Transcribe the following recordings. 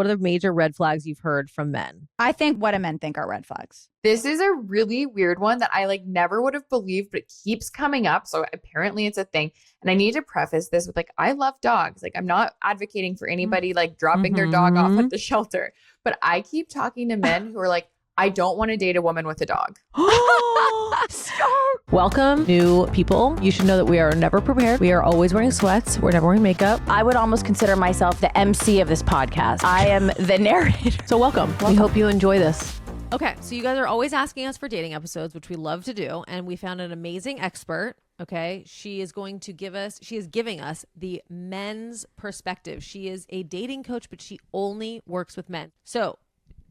what are the major red flags you've heard from men? I think what do men think are red flags? This is a really weird one that I never would have believed, but it keeps coming up. So apparently it's a thing. And I need to preface this with I love dogs. I'm not advocating for anybody dropping their dog off at the shelter, but I keep talking to men who are I don't want to date a woman with a dog. Stop. Welcome, new people. You should know that we are never prepared. We are always wearing sweats. We're never wearing makeup. I would almost consider myself the MC of this podcast. I am the narrator. So welcome. We hope you enjoy this. Okay, so you guys are always asking us for dating episodes, which we love to do. And we found an amazing expert. Okay, she is giving us the men's perspective. She is a dating coach, but she only works with men. So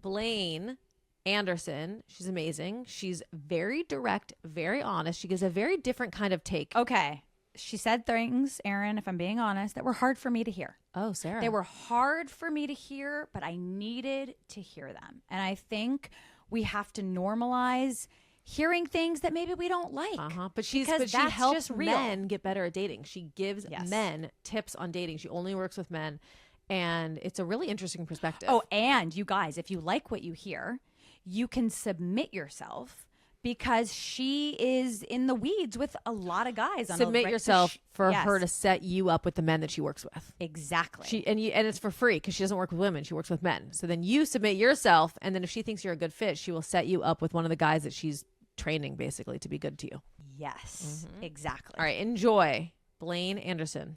Blaine Anderson, she's amazing. She's very direct, very honest. She gives a very different kind of take. Okay. She said things, Erin, if I'm being honest, that were hard for me to hear. Oh, Sarah. They were hard for me to hear, but I needed to hear them. And I think we have to normalize hearing things that maybe we don't like. But she helps men get better at dating. She gives men tips on dating. She only works with men. And it's a really interesting perspective. Oh, and you guys, if you like what you hear, you can submit yourself because she is in the weeds with a lot of guys. Submit yourself for her to set you up with the men that she works with. Exactly. And it's for free because she doesn't work with women. She works with men. So then you submit yourself. And then if she thinks you're a good fit, she will set you up with one of the guys that she's training basically to be good to you. Yes, exactly. All right. Enjoy Blaine Anderson.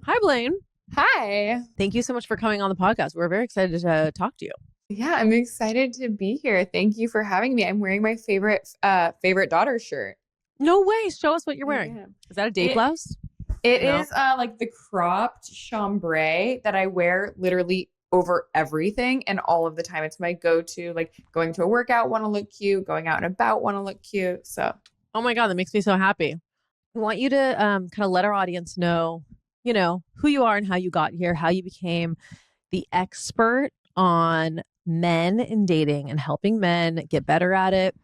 Hi, Blaine. Hi. Thank you so much for coming on the podcast. We're very excited to talk to you. Yeah, I'm excited to be here. Thank you for having me. I'm wearing my favorite daughter shirt. No way. Show us what you're wearing. Yeah. Is that a date blouse? It is the cropped chambray that I wear literally over everything and all of the time. It's my go-to, going to a workout, want to look cute, going out and about, want to look cute. So, oh my God, that makes me so happy. I want you to kind of let our audience know, who you are and how you got here, how you became the expert on men in dating and helping men get better at it.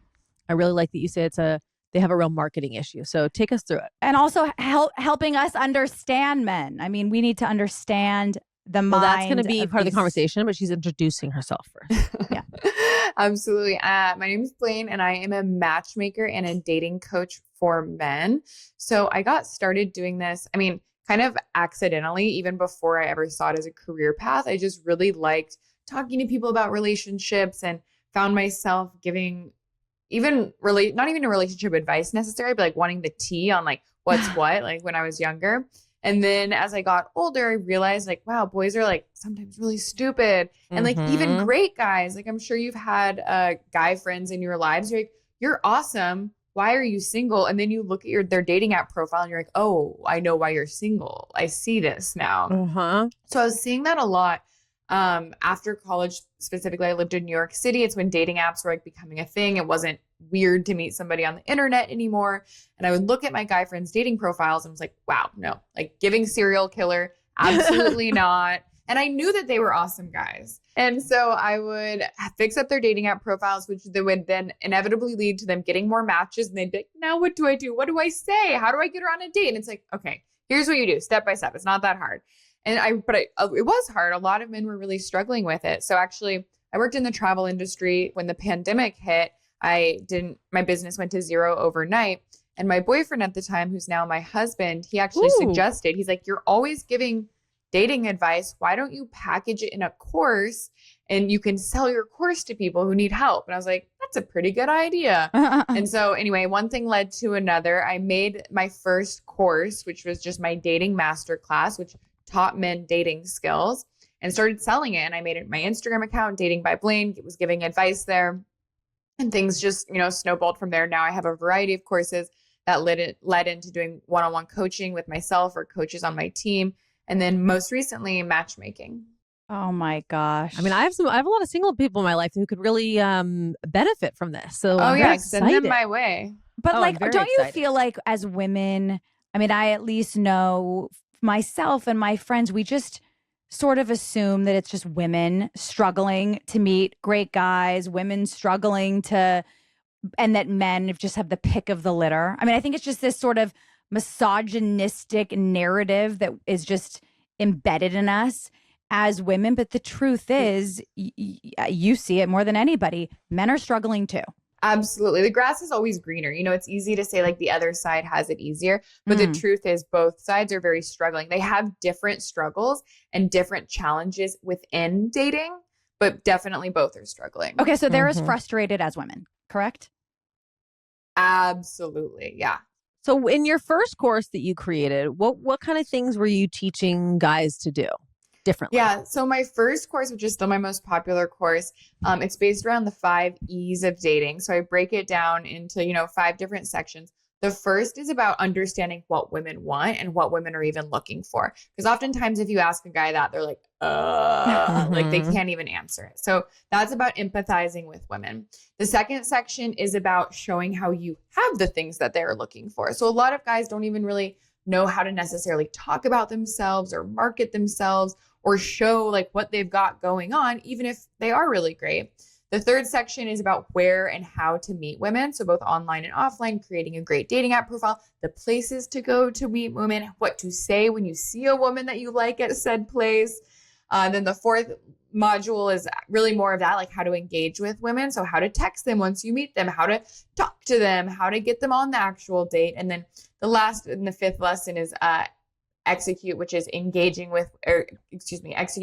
I really like that you say they have a real marketing issue. So take us through it. And also helping us understand men. I mean, we need to understand the mind. Well, that's going to be part of the conversation, but she's introducing herself first. Yeah, absolutely. My name is Blaine and I am a matchmaker and a dating coach for men. So I got started doing this, kind of accidentally, even before I ever saw it as a career path. I just really liked talking to people about relationships and found myself giving not even a relationship advice necessarily, but wanting the tea on what's what, when I was younger. And then as I got older, I realized wow, boys are sometimes really stupid and even great guys. I'm sure you've had guy friends in your lives. You're you're awesome. Why are you single? And then you look at their dating app profile and you're oh, I know why you're single. I see this now. So I was seeing that a lot. After college, specifically, I lived in New York City. It's when dating apps were becoming a thing. It wasn't weird to meet somebody on the internet anymore. And I would look at my guy friends' dating profiles and was wow, no, giving serial killer, absolutely not. And I knew that they were awesome guys. And so I would fix up their dating app profiles, which they would then inevitably lead to them getting more matches. And they'd be now what do I do? What do I say? How do I get her on a date? And it's okay, here's what you do step by step. It's not that hard. And it was hard. A lot of men were really struggling with it. So actually, I worked in the travel industry. When the pandemic hit, my business went to zero overnight. And my boyfriend at the time, who's now my husband, he actually suggested, he's you're always giving dating advice. Why don't you package it in a course and you can sell your course to people who need help? And I was that's a pretty good idea. And so anyway, one thing led to another. I made my first course, which was just my dating masterclass, which taught men dating skills, and started selling it. And I made it my Instagram account, Dating by Blaine. It was giving advice there, and things just, snowballed from there. Now I have a variety of courses that led into doing one-on-one coaching with myself or coaches on my team. And then most recently, matchmaking. Oh my gosh. I have a lot of single people in my life who could really benefit from this. So send them my way. But don't you feel as women, I at least know myself and my friends, we just sort of assume that it's just women struggling to meet great guys, women struggling and that men just have the pick of the litter. I think it's just this sort of misogynistic narrative that is just embedded in us. as women, but the truth is, you see it more than anybody. Men are struggling too. Absolutely. The grass is always greener. You know, it's easy to say like the other side has it easier, but the truth is both sides are very struggling. They have different struggles and different challenges within dating, but definitely both are struggling. Okay, so they're as frustrated as women, correct? Absolutely. Yeah. So in your first course that you created, what kind of things were you teaching guys to do differently? Yeah. So my first course, which is still my most popular course, it's based around the 5 E's of dating. So I break it down into, 5 different sections. The first is about understanding what women want and what women are even looking for. Because oftentimes if you ask a guy that, they're like, like they can't even answer it. So that's about empathizing with women. The second section is about showing how you have the things that they're looking for. So a lot of guys don't even really know how to necessarily talk about themselves or market themselves or show like what they've got going on, even if they are really great. The third section is about where and how to meet women. So both online and offline, creating a great dating app profile, the places to go to meet women, what to say when you see a woman that you like at said place. Then the fourth module is really more of that, like how to engage with women. So how to text them once you meet them, how to talk to them, how to get them on the actual date. And then the last and the fifth lesson is execute, which is execute,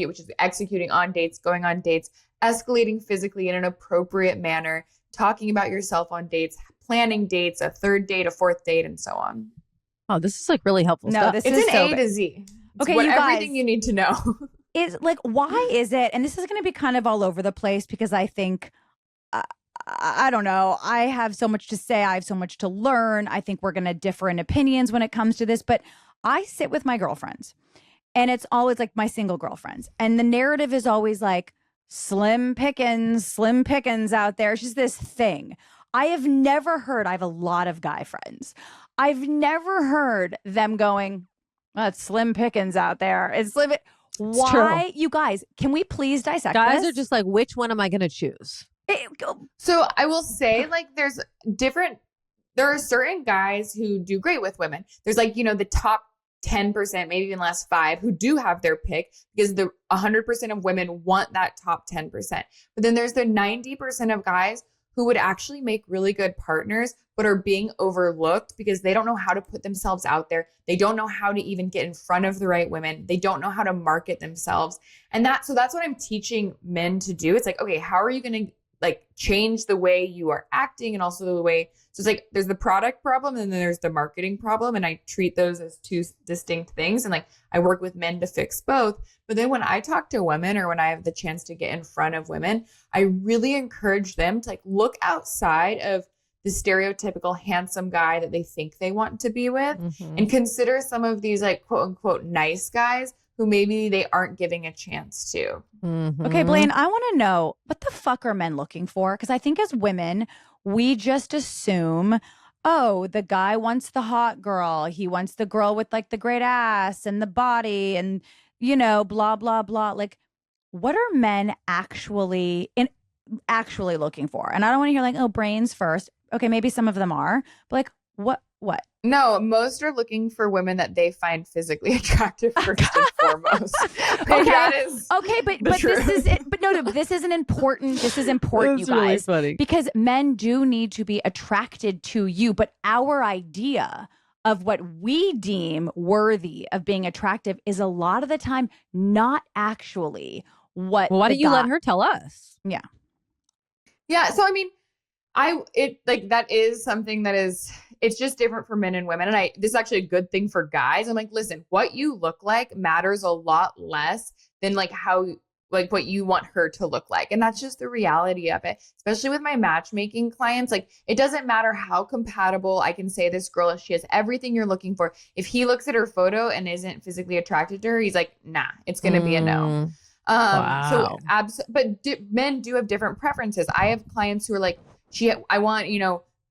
which is executing on dates, going on dates, escalating physically in an appropriate manner, talking about yourself on dates, planning dates, a third date, a fourth date, and so on. Oh, this is like really helpful stuff. It's an A to Z. It's Okay, you guys, everything you need to know. Is like, why is it? And this is going to be kind of all over the place because I think, I don't know. I have so much to say. I have so much to learn. I think we're going to differ in opinions when it comes to this. But I sit with my girlfriends and it's always like my single girlfriends. And the narrative is always like slim pickings out there. It's just this thing. I have never heard, I have a lot of guy friends. I've never heard them going, oh, it's slim pickings out there. It's slim. Why, you guys, can we please dissect Guys this? are just like, which one am I going to choose? So I will say like there are certain guys who do great with women. There's like, the top 10%, maybe even less 5 who do have their pick because the 100% of women want that top 10%. But then there's the 90% of guys who would actually make really good partners, but are being overlooked because they don't know how to put themselves out there. They don't know how to even get in front of the right women. They don't know how to market themselves. And so that's what I'm teaching men to do. It's like, okay, how are you going to like change the way you are acting and also the way, so it's like, there's the product problem and then there's the marketing problem. And I treat those as 2 distinct things. And like, I work with men to fix both. But then when I talk to women or when I have the chance to get in front of women, I really encourage them to like look outside of the stereotypical handsome guy that they think they want to be with and consider some of these like quote unquote nice guys who maybe they aren't giving a chance to. Okay, Blaine, I want to know, what the fuck are men looking for? Because I think as women, we just assume, oh, the guy wants the hot girl. He wants the girl with like the great ass and the body and, blah, blah, blah. Like, what are men actually looking for? And I don't want to hear like, oh, brains first. Okay, maybe some of them are, but like, what? No, most are looking for women that they find physically attractive first and foremost. Okay, but this is it. But no, this is important. This is important, you guys. Really funny. Because men do need to be attracted to you, but our idea of what we deem worthy of being attractive is a lot of the time not actually what. Well, why don't you let her tell us? Yeah. Yeah. So I mean, that is something that is, it's just different for men and women. And this is actually a good thing for guys. I'm like, listen, what you look like matters a lot less than like what you want her to look like. And that's just the reality of it, especially with my matchmaking clients. Like, it doesn't matter how compatible I can say this girl is. She has everything you're looking for. If he looks at her photo and isn't physically attracted to her, he's like, nah, it's going to be a no. Wow. Men do have different preferences. I have clients who are like, I want,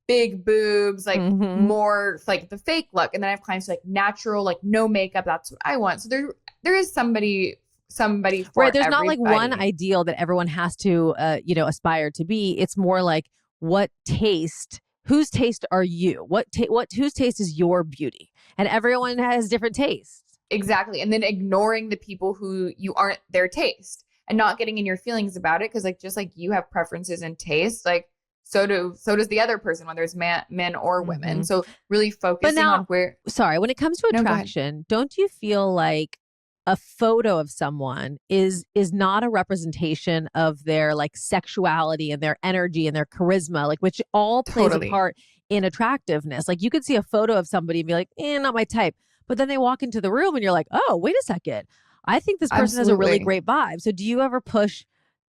big boobs, like more like the fake look. And then I have clients who like natural, like no makeup. That's what I want. So there is somebody for right. There's everybody. not like one ideal that everyone has to, aspire to be. It's more like whose taste are you? Whose taste is your beauty? And everyone has different tastes. Exactly. And then ignoring the people who you aren't their taste and not getting in your feelings about it. Cause like, just like you have preferences and tastes, like so does the other person, whether it's men or women. So really focusing on where. Sorry, when it comes to No, attraction, don't you feel like a photo of someone is not a representation of their like sexuality and their energy and their charisma, like which all plays a part in attractiveness. Like you could see a photo of somebody and be like, not my type. But then they walk into the room and you're like, oh, wait a second. I think this person has a really great vibe. So do you ever push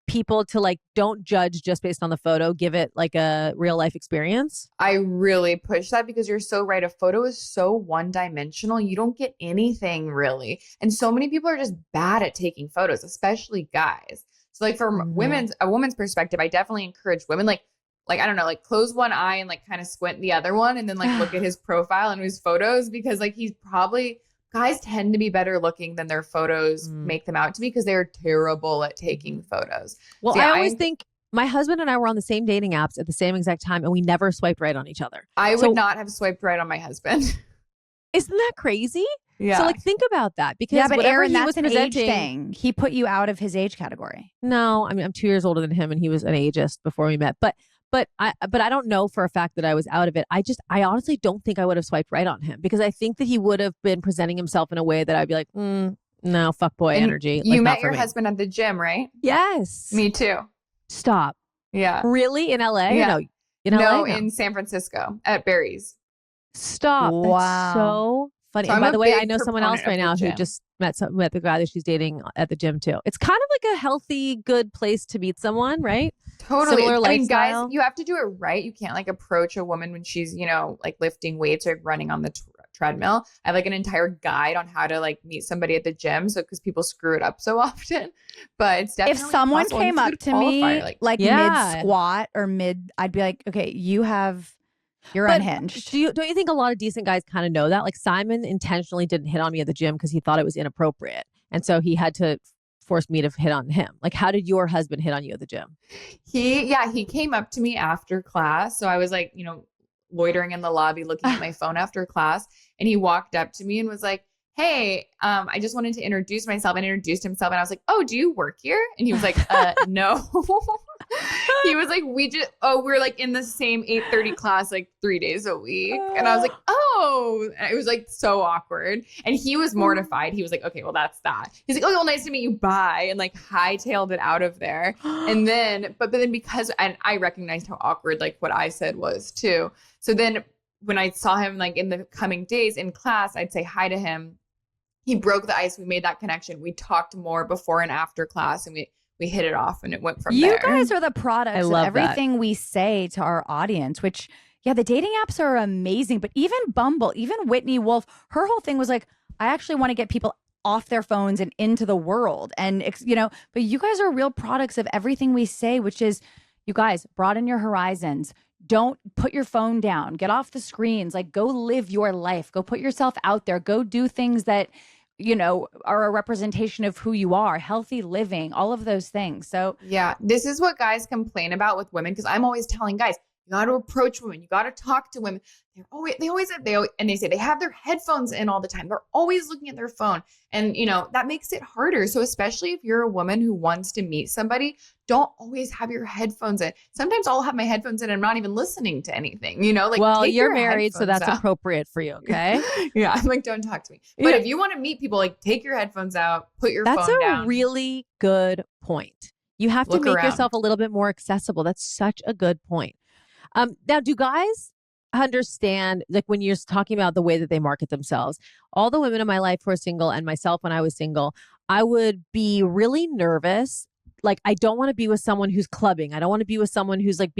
people to like, don't judge just based on the photo, give it like a real life experience? I really push that because you're so right. A photo is so one dimensional. You don't get anything really. And so many people are just bad at taking photos, especially guys. So like from a woman's perspective, I definitely encourage women like, I don't know, like close one eye and like kind of squint the other one and then like look at his profile and his photos because like guys tend to be better looking than their photos make them out to be because they're terrible at taking photos. Well, so, yeah, I always think my husband and I were on the same dating apps at the same exact time and we never swiped right on each other. I would not have swiped right on my husband. Isn't that crazy? Yeah. So like think about that because but Erin, that's an age thing. He put you out of his age category. No, I mean I'm 2 years older than him and he was an ageist before we met. But I don't know for a fact that I was out of it. I honestly don't think I would have swiped right on him because I think that he would have been presenting himself in a way that I'd be like, no, fuckboy energy. You met your husband at the gym, right? Yes. Me too. Stop. Yeah. Really? In LA? Yeah. No, in LA? No, in San Francisco at Barry's. Stop. Wow. That's so funny. So and by the way, I know someone else right now gym. who just met the guy that she's dating at the gym too. It's kind of like a healthy, good place to meet someone, right? Totally. Similar I mean, lifestyle. guys, you have to do it right. You can't like approach a woman when she's, like lifting weights or running on the treadmill. I have like an entire guide on how to like meet somebody at the gym. So because people screw it up so often, but it's definitely if someone possible. came up to me like mid squat or I'd be like, okay, you're unhinged. Don't you think a lot of decent guys kind of know that? Like Simon intentionally didn't hit on me at the gym because he thought it was inappropriate. And so he had to force me to hit on him. Like, how did your husband hit on you at the gym? He came up to me after class. So I was like, loitering in the lobby, looking at my phone after class. And he walked up to me and was like, hey, I just wanted to introduce myself, and introduced himself. And I was like, oh, do you work here? And he was like, no. He was like, we're like in the same 8:30 class, like 3 days a week. And I was like, oh, and it was like so awkward. And he was mortified. He was like, okay, well, that's that. He's like, oh, well, nice to meet you. Bye. And like hightailed it out of there. And then, but then and I recognized how awkward like what I said was too. So then when I saw him like in the coming days in class, I'd say hi to him. He broke the ice. We made that connection. We talked more before and after class, and we hit it off, and it went from there. You guys are the products of everything we say to our audience, which, yeah, the dating apps are amazing. But even Bumble, even Whitney Wolf, her whole thing was like, I actually want to get people off their phones and into the world. And, but you guys are real products of everything we say, which is, you guys, broaden your horizons. Don't put your phone down. Get off the screens. Like, go live your life. Go put yourself out there. Go do things that are a representation of who you are, healthy living, all of those things. So yeah, this is what guys complain about with women. Cause I'm always telling guys, you got to approach women. You got to talk to women. And they say they have their headphones in all the time. They're always looking at their phone. And, that makes it harder. So especially if you're a woman who wants to meet somebody, don't always have your headphones in. Sometimes I'll have my headphones in and I'm not even listening to anything, well, you're married, so that's appropriate for you. Okay. Yeah. I'm like, don't talk to me. But if you want to meet people, like take your headphones out, put your phone down. That's a really good point. You have to make yourself a little bit more accessible. That's such a good point. Now, do guys understand, like when you're talking about the way that they market themselves, all the women in my life who are single and myself when I was single, I would be really nervous. Like, I don't want to be with someone who's clubbing. I don't want to be with someone who's like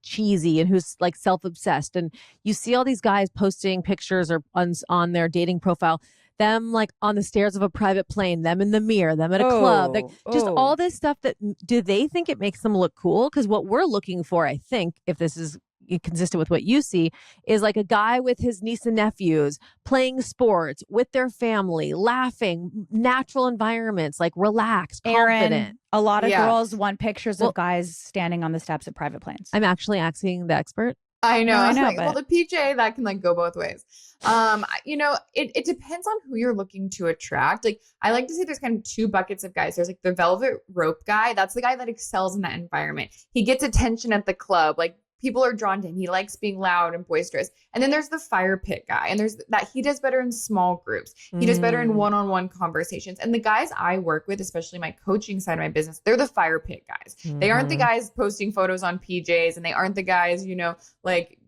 cheesy and who's like self-obsessed. And you see all these guys posting pictures or on their dating profile, them like on the stairs of a private plane, them in the mirror, them at a club, like just all this stuff do they think it makes them look cool? Because what we're looking for, I think, if this is consistent with what you see, is like a guy with his niece and nephews playing sports with their family, laughing, natural environments, like relaxed, confident. Erin, a lot of girls want pictures of guys standing on the steps of private planes. I'm actually asking the expert. I know. No, I I was know, like, but well, the PJ, that can like go both ways. It depends on who you're looking to attract. Like, I like to say there's kind of two buckets of guys. There's like the velvet rope guy. That's the guy that excels in that environment. He gets attention at the club. Like, people are drawn to him. He likes being loud and boisterous. And then there's the fire pit guy. And there's that he does better in small groups. He does better in one-on-one conversations. And the guys I work with, especially my coaching side of my business, they're the fire pit guys. They aren't the guys posting photos on PJs, and they aren't the guys, like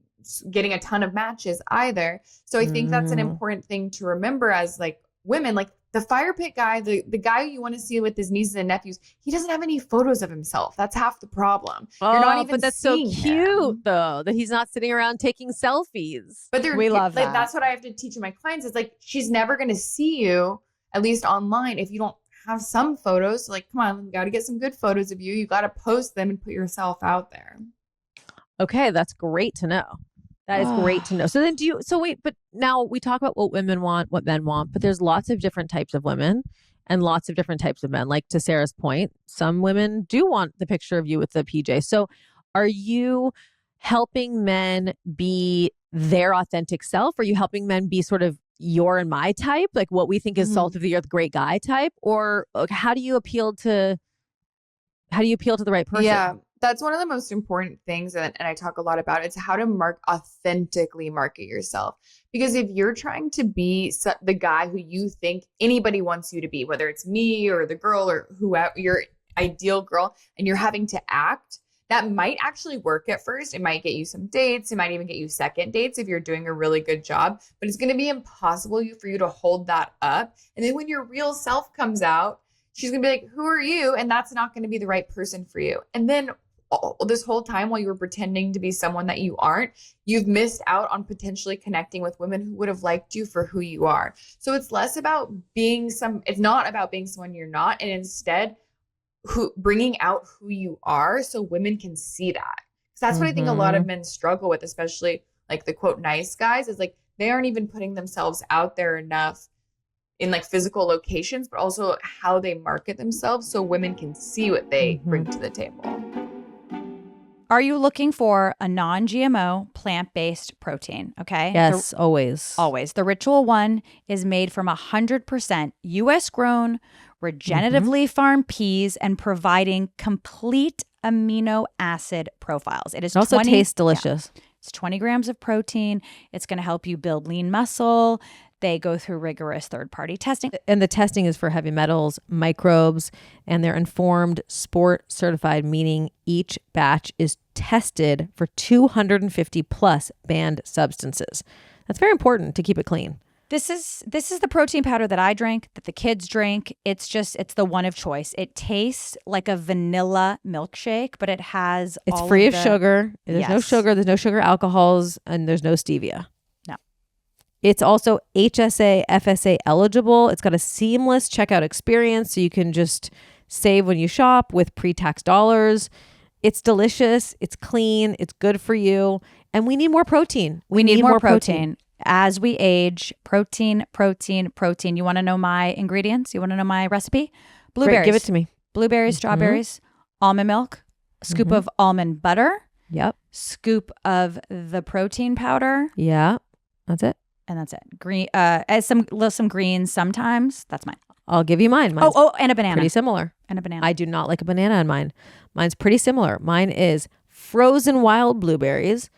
getting a ton of matches either. So I think that's an important thing to remember as like women, like the fire pit guy, the guy you want to see with his nieces and nephews, he doesn't have any photos of himself. That's half the problem. You're not even but that's so seeing cute him. though, that he's not sitting around taking selfies. But we love like, that. that's what I have to teach my clients is like, she's never going to see you, at least online, if you don't have some photos. So like, come on, we got to get some good photos of you. You got to post them and put yourself out there. Okay, that's great to know. That is great to know. So then but now we talk about what women want, what men want, but there's lots of different types of women and lots of different types of men. Like to Sarah's point, some women do want the picture of you with the PJ. So are you helping men be their authentic self? Are you helping men be sort of your and my type, like what we think is salt of the earth, great guy type? Or how do you appeal to the right person? Yeah. That's one of the most important things, and I talk a lot about it. It's how to authentically market yourself. Because if you're trying to be the guy who you think anybody wants you to be, whether it's me or the girl or whoever, your ideal girl, and you're having to act, that might actually work at first. It might get you some dates. It might even get you second dates if you're doing a really good job. But it's going to be impossible for you to hold that up. And then when your real self comes out, she's going to be like, who are you? And that's not going to be the right person for you. And then this whole time while you were pretending to be someone that you aren't, you've missed out on potentially connecting with women who would have liked you for who you are. So it's less about it's not about being someone you're not. And instead, bringing out who you are so women can see that. Because that's what I think a lot of men struggle with, especially like the quote nice guys, is like they aren't even putting themselves out there enough in like physical locations, but also how they market themselves so women can see what they bring to the table. Are you looking for a non-GMO plant-based protein? Okay. Yes, always. Always. The Ritual One is made from 100% U.S. grown, regeneratively farmed peas and providing complete amino acid profiles. It also tastes delicious. Yeah, it's 20 grams of protein. It's going to help you build lean muscle. They go through rigorous third-party testing. And the testing is for heavy metals, microbes, and they're informed sport certified, meaning each batch is tested for 250 plus banned substances. That's very important to keep it clean. This is the protein powder that I drink, that the kids drink. It's the one of choice. It tastes like a vanilla milkshake, but it's free of sugar. There's no sugar. There's no sugar alcohols, and there's no stevia. It's also HSA, FSA eligible. It's got a seamless checkout experience, so you can just save when you shop with pre-tax dollars. It's delicious. It's clean. It's good for you. And we need more protein. We need more protein. As we age, protein. You want to know my ingredients? You want to know my recipe? Blueberries. Great, give it to me. Blueberries, strawberries, almond milk, a scoop of almond butter. Yep. Scoop of the protein powder. Yeah. That's it. And that's it. Green, some greens sometimes. That's mine. I'll give you mine. Mine's and a banana. Pretty similar. And a banana. I do not like a banana in mine. Mine's pretty similar. Mine is frozen wild blueberries,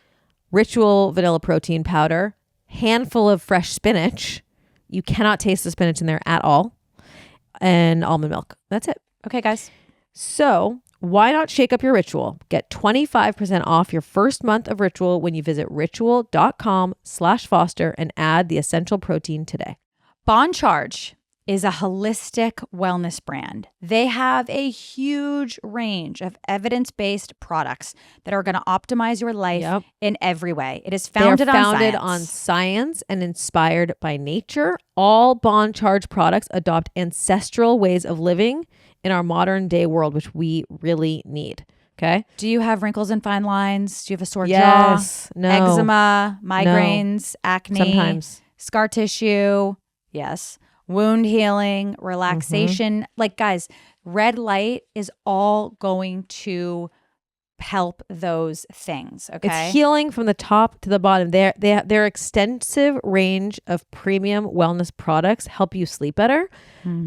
Ritual vanilla protein powder, handful of fresh spinach. You cannot taste the spinach in there at all. And almond milk. That's it. Okay, guys. So why not shake up your Ritual? Get 25% off your first month of Ritual when you visit ritual.com/Foster and add the essential protein today. Bon Charge is a holistic wellness brand. They have a huge range of evidence-based products that are going to optimize your life in every way. It is founded on science and inspired by nature. All Bon Charge products adopt ancestral ways of living in our modern day world, which we really need. Okay. Do you have wrinkles and fine lines? Do you have a sore Yes. jaw? No. Eczema, migraines, acne, sometimes scar tissue? Yes. Wound healing, relaxation. Like, guys, red light is all going to help those things. Okay. It's healing from the top to the bottom. Their extensive range of premium wellness products help you sleep better,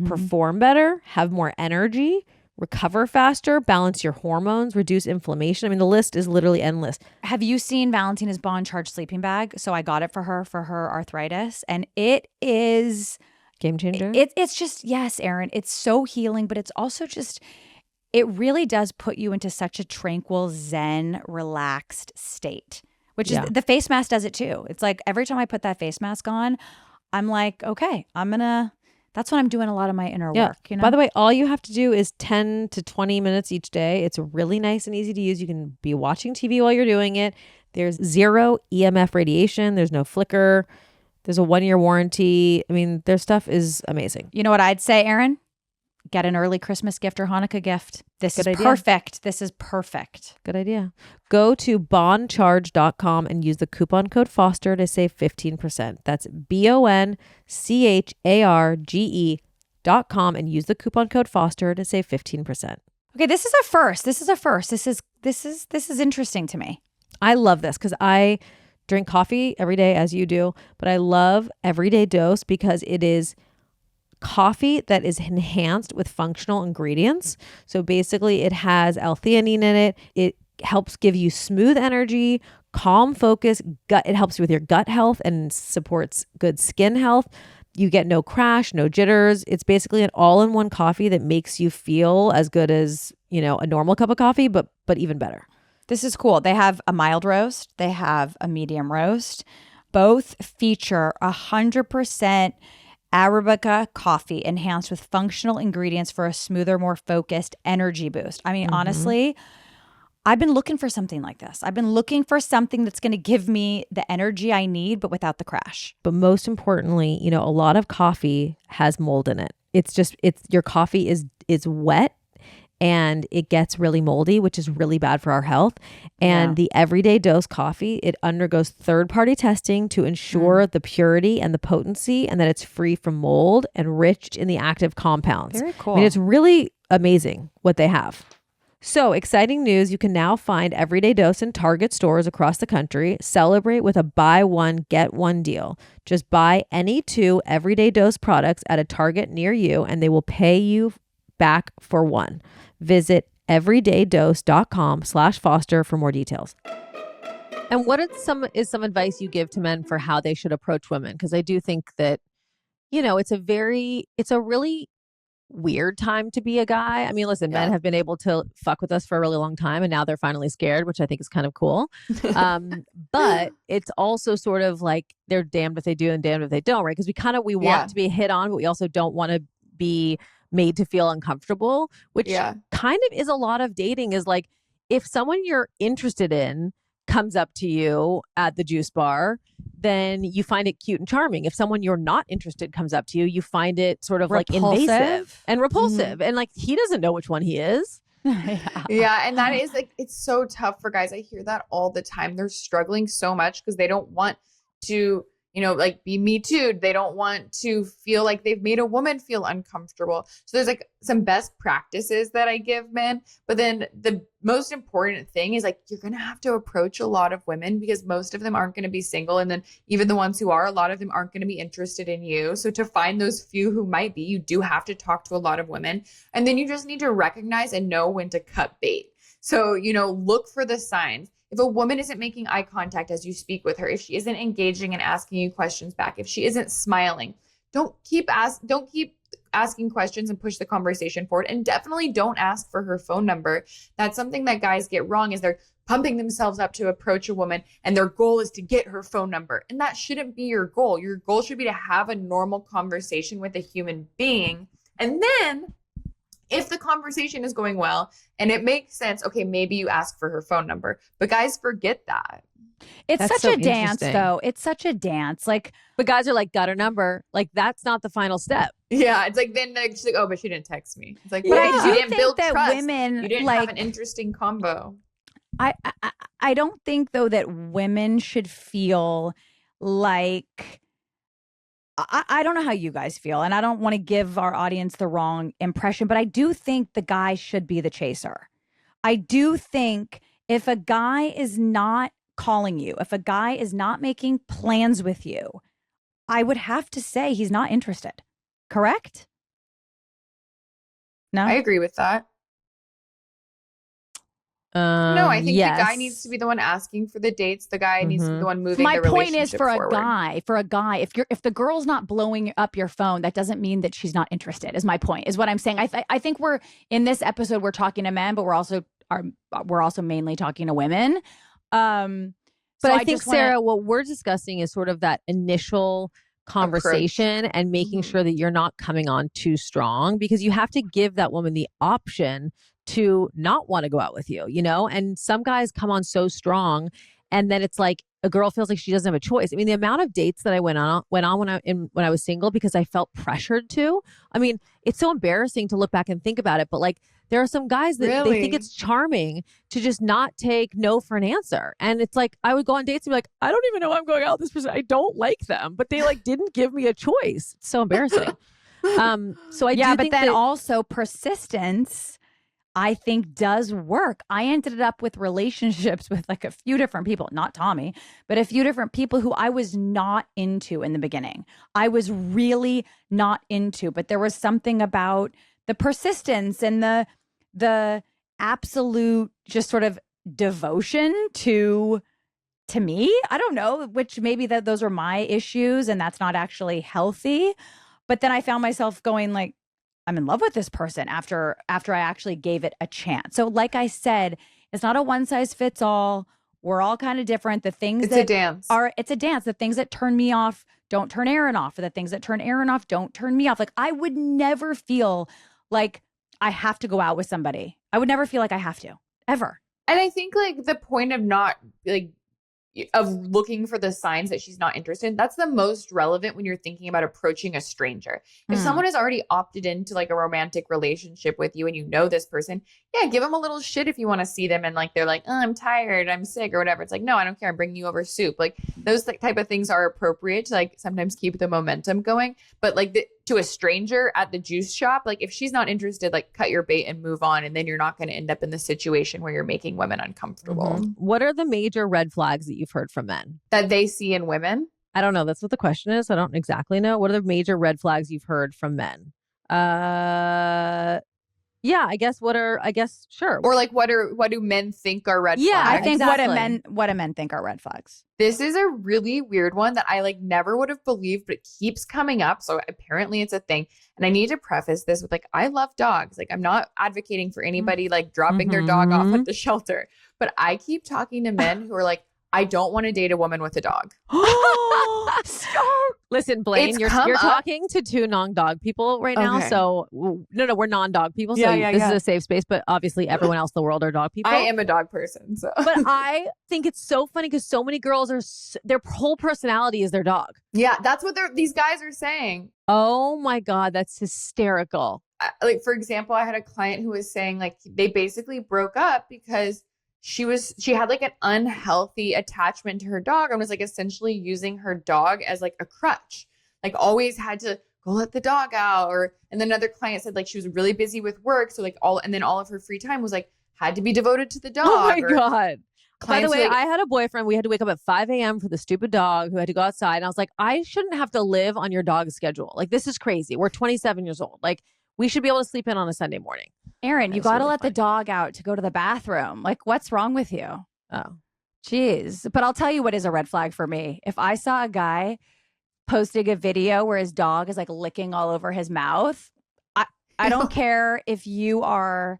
perform better, have more energy, recover faster, balance your hormones, reduce inflammation. I mean, the list is literally endless. Have you seen Valentina's Bond Charge sleeping bag? So I got it for her arthritis, and it is game changer. It's just, yes, Erin, it's so healing, but it's also just, it really does put you into such a tranquil, zen, relaxed state, which is the face mask does it too. It's like every time I put that face mask on, I'm like, okay, that's when I'm doing a lot of my inner work. You know? By the way, all you have to do is 10 to 20 minutes each day. It's really nice and easy to use. You can be watching TV while you're doing it. There's 0 EMF radiation. There's no flicker. There's a 1-year warranty. I mean, their stuff is amazing. You know what I'd say, Erin? Get an early Christmas gift or Hanukkah gift. This is perfect. This is perfect. Good idea. Go to bondcharge.com and use the coupon code Foster to save 15%. That's BONCHARGE.com and use the coupon code Foster to save 15%. Okay, this is a first. This is interesting to me. I love this because I drink coffee every day as you do, but I love Everyday Dose because it is coffee that is enhanced with functional ingredients. So basically it has L-theanine in it. It helps give you smooth energy, calm focus, gut. It helps you with your gut health and supports good skin health. You get no crash, no jitters. It's basically an all-in-one coffee that makes you feel as good as, a normal cup of coffee, but even better. This is cool. They have a mild roast. They have a medium roast. Both feature 100% Arabica coffee enhanced with functional ingredients for a smoother, more focused energy boost. I mean, honestly, I've been looking for something like this. I've been looking for something that's going to give me the energy I need, but without the crash. But most importantly, a lot of coffee has mold in it. It's your coffee is wet and it gets really moldy, which is really bad for our health. And the Everyday Dose coffee, it undergoes third-party testing to ensure the purity and the potency and that it's free from mold and rich in the active compounds. Very cool. I mean, it's really amazing what they have. So exciting news. You can now find Everyday Dose in Target stores across the country. Celebrate with a buy one, get one deal. Just buy any 2 Everyday Dose products at a Target near you and they will pay you back for one. Visit everydaydose.com/Foster for more details. And what is some advice you give to men for how they should approach women? Because I do think that, it's a really weird time to be a guy. I mean, listen, men have been able to fuck with us for a really long time and now they're finally scared, which I think is kind of cool. But it's also sort of like they're damned if they do and damned if they don't, right? Because we want to be hit on, but we also don't want to be made to feel uncomfortable, which kind of is a lot of dating is like if someone you're interested in comes up to you at the juice bar, then you find it cute and charming. If someone you're not interested comes up to you, you find it sort of repulsive. Like invasive and repulsive. And like he doesn't know which one he is. Yeah. And that is like, it's so tough for guys. I hear that all the time. They're struggling so much because they don't want to, like be Me Too. They don't want to feel like they've made a woman feel uncomfortable. So there's like some best practices that I give men. But then the most important thing is like, you're going to have to approach a lot of women because most of them aren't going to be single. And then even the ones who are, a lot of them aren't going to be interested in you. So to find those few who might be, you do have to talk to a lot of women. And then you just need to recognize and know when to cut bait. So, look for the signs. If a woman isn't making eye contact as you speak with her, if she isn't engaging and asking you questions back, if she isn't smiling, don't keep asking questions and push the conversation forward. And definitely don't ask for her phone number. That's something that guys get wrong is they're pumping themselves up to approach a woman and their goal is to get her phone number. And that shouldn't be your goal. Your goal should be to have a normal conversation with a human being. And then if the conversation is going well and it makes sense, okay, maybe you ask for her phone number. But guys forget that. It's such a dance, though. It's such a dance. Like, but guys are like, got her number. Like, that's not the final step. Yeah, it's like then they're just like, oh, but she didn't text me. It's like, but I do didn't think build that trust. women you didn't have an interesting combo. I don't think though that women should feel like. I don't know how you guys feel, and I don't want to give our audience the wrong impression, but I do think the guy should be the chaser. I do think if a guy is not calling you, if a guy is not making plans with you, I would have to say he's not interested. Correct? No? I agree with that. No, I think yes. the guy needs to be the one asking for the dates. The guy needs to be the one moving My the point relationship is for forward. a guy, if the girl's not blowing up your phone, that doesn't mean that she's not interested. Is my point. Is what I'm saying. I think we're in this episode we're talking to men, but we're also mainly talking to women. But I think, Sarah, what we're discussing is sort of that initial conversation and making sure that you're not coming on too strong, because you have to give that woman the option to not want to go out with you, you know? And some guys come on so strong, and then it's like a girl feels like she doesn't have a choice. I mean, the amount of dates that I went on when I was single because I felt pressured to. I mean, it's so embarrassing to look back and think about it, but like there are some guys that they think it's charming to just not take no for an answer. And it's like I would go on dates and be like, I don't even know I'm going out with this person. I don't like them, but they like didn't give me a choice. It's so embarrassing. So I do think then also persistence, I think, does work. I ended up with relationships with like a few different people, not Tommy, but a few different people who I was not into in the beginning. I was really not into, but there was something about the persistence and the absolute just sort of devotion to me. I don't know, which maybe those are my issues and that's not actually healthy. But then I found myself going like, I'm in love with this person after I actually gave it a chance. So like I said, it's not a one size fits all. We're all kind of different. The things it's a dance. The things that turn me off don't turn Erin off. Or the things that turn Erin off don't turn me off. Like I would never feel like I have to go out with somebody. I would never feel like I have to, ever. And I think like the point of not like of looking for the signs that she's not interested, that's the most relevant when you're thinking about approaching a stranger. If someone has already opted into like a romantic relationship with you and you know this person, yeah, give them a little shit if you want to see them and like they're like, oh, I'm tired, I'm sick or whatever. It's like, no, I don't care, I'm bringing you over soup. Like those type of things are appropriate to like sometimes keep the momentum going. But like to a stranger at the juice shop, like if she's not interested, like cut your bait and move on, and then you're not going to end up in the situation where you're making women uncomfortable. What are the major red flags that you've heard from men that they see in women? I don't know. That's what the question is. I don't exactly know. What are the major red flags you've heard from men? Yeah, I guess sure. Or like what do men think are red flags? Yeah, I think what do men think are red flags? This is a really weird one that I like never would have believed, but it keeps coming up. So apparently it's a thing. And I need to preface this with like, I love dogs. Like I'm not advocating for anybody like dropping their dog off at the shelter, but I keep talking to men who are like, I don't want to date a woman with a dog. Stop. Listen, Blaine, you're talking to two non-dog people right now. So no, we're non-dog people. So this is a safe space, but obviously everyone else in the world are dog people. I am a dog person. So. But I think it's so funny because so many girls their whole personality is their dog. Yeah, that's what these guys are saying. Oh my God, that's hysterical. Like, for example, I had a client who was saying like they basically broke up because she had like an unhealthy attachment to her dog and was like essentially using her dog as like a crutch, like always had to go let the dog out. And then another client said like she was really busy with work. So like all of her free time was like had to be devoted to the dog. Oh my God. By the way, like, I had a boyfriend. We had to wake up at 5 a.m. for the stupid dog who had to go outside. And I was like, I shouldn't have to live on your dog's schedule. Like, this is crazy. We're 27 years old. Like, we should be able to sleep in on a Sunday morning. Erin, you got to let the dog out to go to the bathroom. Like, what's wrong with you? Oh, jeez. But I'll tell you what is a red flag for me. If I saw a guy posting a video where his dog is like licking all over his mouth, I don't care if you are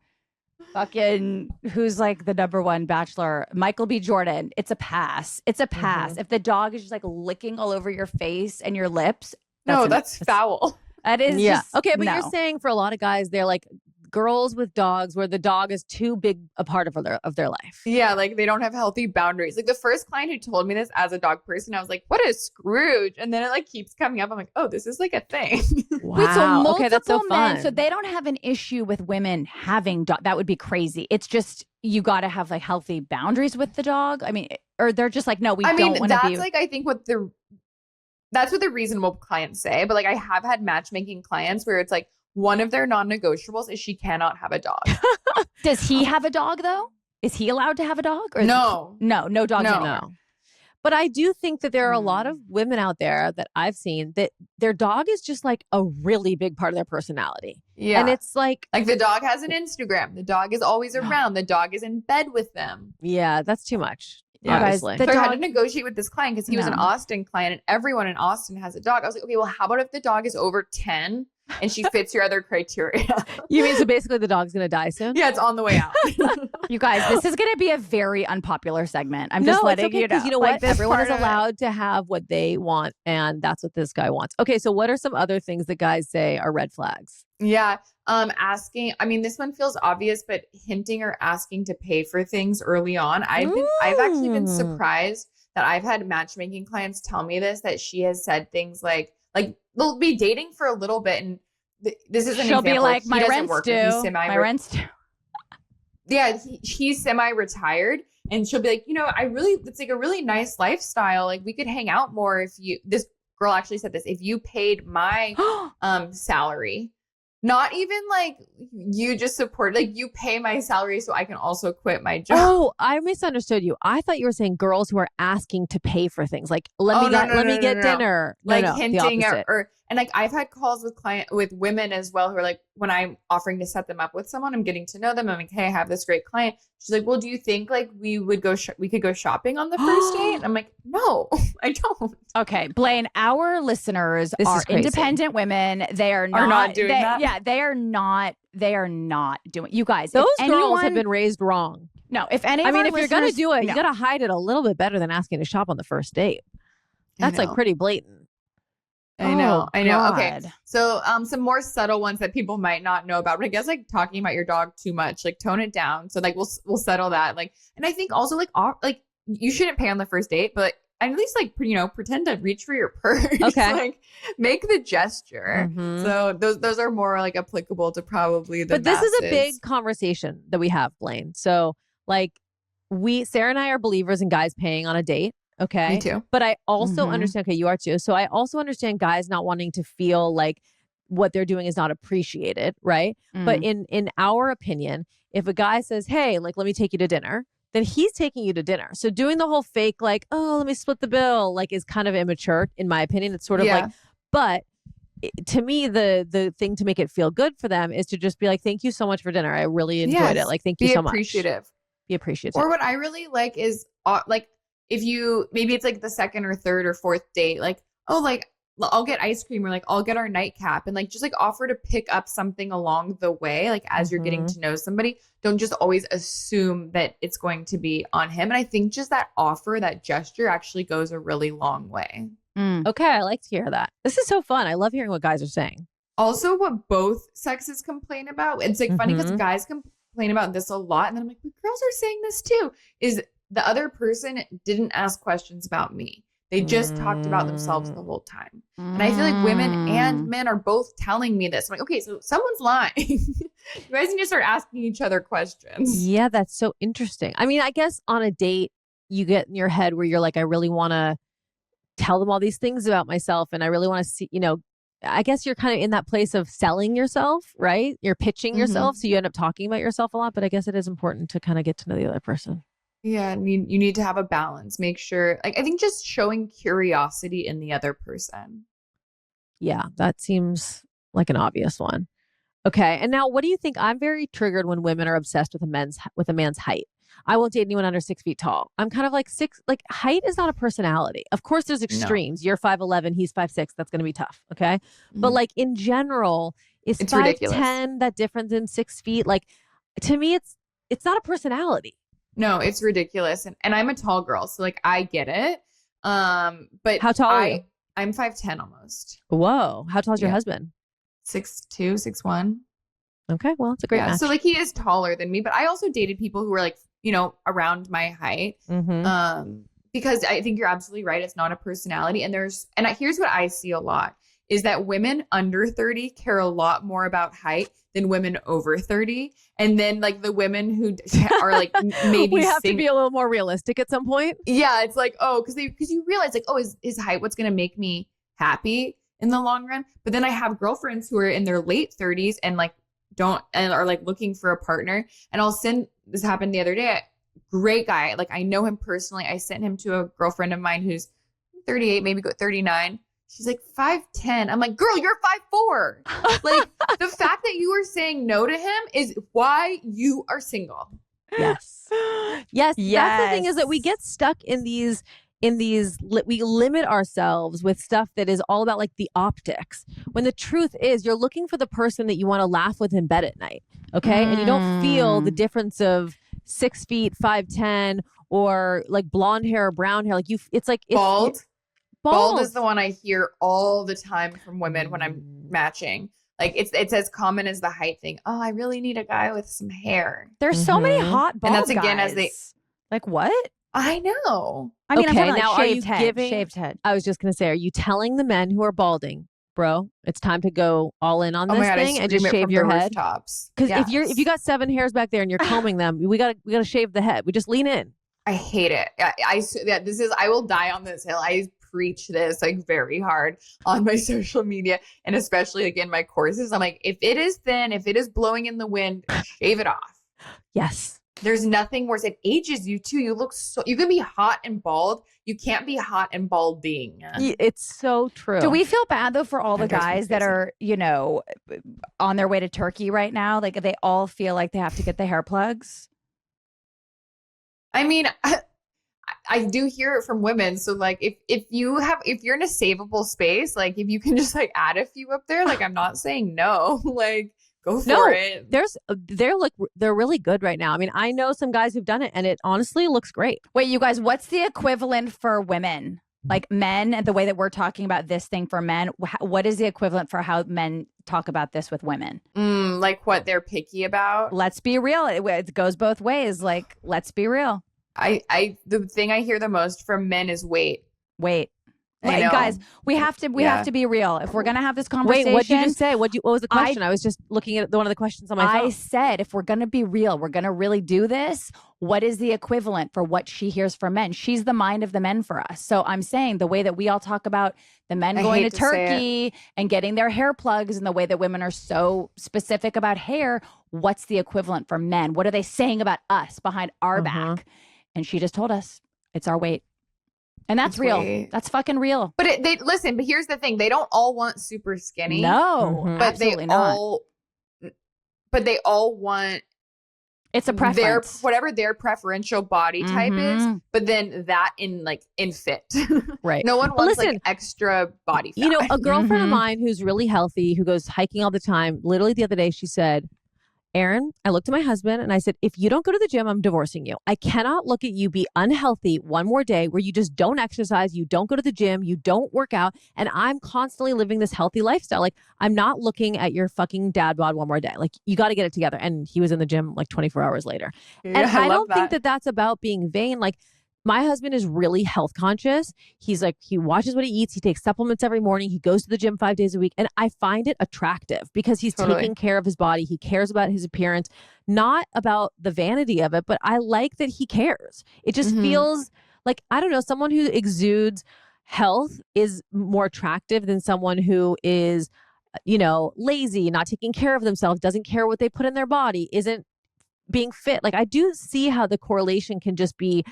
fucking who's like the number one bachelor, Michael B. Jordan. It's a pass. It's a pass. If the dog is just like licking all over your face and your lips, that's foul. That is just, okay, but you're saying for a lot of guys, they're like girls with dogs where the dog is too big a part of their life. Yeah, like they don't have healthy boundaries. Like the first client who told me this as a dog person, I was like, what is Scrooge? And then it like keeps coming up. I'm like, oh, this is like a thing. Wow. Wait, so multiple that's so men, fun. so they don't have an issue with women having dog. That would be crazy. It's just you got to have like healthy boundaries with the dog. I mean, or they're just like, no, we don't want to be. That's like I think that's what the reasonable clients say. But like I have had matchmaking clients where it's like one of their non-negotiables is she cannot have a dog. Does he have a dog though? Is he allowed to have a dog? Or No. No dogs. No. But I do think that there are a lot of women out there that I've seen that their dog is just like a really big part of their personality. Yeah. And it's like the dog has an Instagram. The dog is always around. The dog is in bed with them. Yeah, that's too much. Yeah. Obviously. So I had to negotiate with this client because he was an Austin client and everyone in Austin has a dog. I was like, okay, well, how about if the dog is over 10 and she fits your other criteria? You mean so basically the dog's going to die soon? Yeah, it's on the way out. You guys, this is going to be a very unpopular segment. I'm just letting you know. You know what? Everyone is allowed to have what they want, and that's what this guy wants. Okay, so what are some other things that guys say are red flags? Yeah. Asking, I mean, this one feels obvious, but hinting or asking to pay for things early on. I've actually been surprised that I've had matchmaking clients tell me this, that she has said things like they'll be dating for a little bit and this is an She'll example. be like, He my doesn't rent's work, due. My rent's due. Yeah, he's semi-retired and she'll be like, it's like a really nice lifestyle. Like we could hang out more this girl actually said this, if you paid my salary. Not even like you just support, like you pay my salary so I can also quit my job. Oh, I misunderstood you. I thought you were saying girls who are asking to pay for things. Like, let me get dinner. Like hinting and like I've had calls with women as well who are like, when I'm offering to set them up with someone, I'm getting to know them. I'm like, hey, I have this great client. She's like, well, do you think like we could go shopping on the first date? And I'm like, no, I don't. Okay, Blaine, our listeners are independent women. They are not doing that. Yeah, they are not doing. You guys, those girls have been raised wrong. No, if any, I mean, if you're gonna do it, you gotta hide it a little bit better than asking to shop on the first date. That's like pretty blatant. I know. God. Okay. So, some more subtle ones that people might not know about, but I guess like talking about your dog too much, like tone it down. So like, we'll settle that. Like, and I think also like you shouldn't pay on the first date, but at least like, pretend to reach for your purse. Okay. Like make the gesture. Mm-hmm. So those are more like applicable to probably the But this masses. is a big conversation that we have, Blaine. So like Sarah and I are believers in guys paying on a date. Okay. Me too. But I also understand, okay, you are too. So I also understand guys not wanting to feel like what they're doing is not appreciated. Right. But in our opinion, if a guy says, hey, like, let me take you to dinner, then he's taking you to dinner. So doing the whole fake, like, oh, let me split the bill, like is kind of immature in my opinion. It's sort of like, but to me, the thing to make it feel good for them is to just be like, thank you so much for dinner. I really enjoyed it. Like, thank you so much. Be appreciative. Or what I really like is like, if you, maybe it's like the second or third or fourth date, like, oh, like I'll get ice cream or like I'll get our nightcap and like just like offer to pick up something along the way. Like as you're getting to know somebody, don't just always assume that it's going to be on him. And I think just that offer, that gesture actually goes a really long way. Okay. I like to hear that. This is so fun. I love hearing what guys are saying. Also what both sexes complain about. It's like funny because guys complain about this a lot. And then I'm like, but girls are saying this too, is the other person didn't ask questions about me. They just talked about themselves the whole time. And I feel like women and men are both telling me this. I'm like, okay, so someone's lying. You guys need to start asking each other questions. Yeah, that's so interesting. I mean, I guess on a date, you get in your head where you're like, I really want to tell them all these things about myself. And I really want to see, I guess you're kind of in that place of selling yourself, right? You're pitching yourself. So you end up talking about yourself a lot. But I guess it is important to kind of get to know the other person. Yeah, you need to have a balance. Make sure, like, I think just showing curiosity in the other person. Yeah, that seems like an obvious one. Okay, and now what do you think? I'm very triggered when women are obsessed with a man's height. I won't date anyone under 6 feet tall. I'm kind of like height is not a personality. Of course, there's extremes. No. You're 5'11", he's 5'6". That's going to be tough. Okay, but like in general, is 5'10" that different than 6 feet? Like to me, it's not a personality. No, it's ridiculous. And I'm a tall girl, so like I get it. But how tall are you? I'm 5'10" almost. Whoa. How tall is your husband? 6'2", 6'1". Okay, well, it's a great match. So like he is taller than me, but I also dated people who were like, around my height. Because I think you're absolutely right. It's not a personality. And here's what I see a lot is that women under 30 care a lot more about height than women over 30. And then like the women who are like maybe we have to be a little more realistic at some point. Yeah, it's like, oh, because you realize like, oh, is height what's going to make me happy in the long run? But then I have girlfriends who are in their late 30s and like are like looking for a partner. And this happened the other day. great guy. Like I know him personally. I sent him to a girlfriend of mine who's 38, maybe 39. She's like 5'10". I'm like, girl, you're 5'4". Like the fact that you are saying no to him is why you are single. Yes. Yes. That's the thing, is that we get stuck in these, we limit ourselves with stuff that is all about like the optics. When the truth is you're looking for the person that you want to laugh with in bed at night. Okay. And you don't feel the difference of 6 feet, 5'10", or like blonde hair or brown hair. Like it's bald. Bald is the one I hear all the time from women when I'm matching. Like it's as common as the height thing. Oh, I really need a guy with some hair. There's so many hot bald and that's again guys. As they like what? I know. I mean, okay, I'm talking now like shaved head. I was just gonna say, are you telling the men who are balding, bro, it's time to go all in on this thing and just shave your head? Because if you got 7 hairs back there and you're combing them, we gotta shave the head. We just lean in. I hate it. I will die on this hill. I preach this like very hard on my social media and especially like in my courses. I'm like, if it is thin, if it is blowing in the wind, shave it off. Yes. There's nothing worse. It ages you too. You look you can be hot and bald. You can't be hot and balding. It's so true. Do we feel bad though for all the guys that are, on their way to Turkey right now? Like they all feel like they have to get the hair plugs. I mean, I do hear it from women. So like if you're in a savable space, like if you can just like add a few up there, like I'm not saying no, like go for it. They're really good right now. I mean, I know some guys who've done it and it honestly looks great. Wait, you guys, what's the equivalent for women? Like men, and the way that we're talking about this thing for men, what is the equivalent for how men talk about this with women? Like what they're picky about? Let's be real. It goes both ways. Like, let's be real. The thing I hear the most from men is weight. Guys, we have to be real. If we're gonna have this conversation, wait, what did you just say? What was the question? I was just looking at one of the questions on my phone. I said, if we're gonna be real, we're gonna really do this. What is the equivalent for what she hears from men? She's the mind of the men for us. So I'm saying the way that we all talk about the men going to Turkey and getting their hair plugs, and the way that women are so specific about hair, what's the equivalent for men? What are they saying about us behind our back? And she just told us it's our weight. And that's real. Weight. That's fucking real. But listen, but here's the thing. They don't all want super skinny. No, but they all want, it's a preference. Whatever their preferential body type is, but then that in fit. Right. No one wants like extra body fat. A girlfriend of mine who's really healthy, who goes hiking all the time, literally the other day, she said, Erin, I looked at my husband and I said, if you don't go to the gym, I'm divorcing you. I cannot look at you be unhealthy one more day where you just don't exercise, you don't go to the gym, you don't work out, and I'm constantly living this healthy lifestyle. Like, I'm not looking at your fucking dad bod one more day. Like, you got to get it together. And he was in the gym like 24 hours later. Yeah, and I don't think that that's about being vain. Like, my husband is really health conscious. He's like, he watches what he eats. He takes supplements every morning. He goes to the gym 5 days a week. And I find it attractive because he's taking care of his body. He cares about his appearance, not about the vanity of it, but I like that he cares. It just feels like, I don't know, someone who exudes health is more attractive than someone who is, lazy, not taking care of themselves, doesn't care what they put in their body, isn't being fit. Like, I do see how the correlation can just be,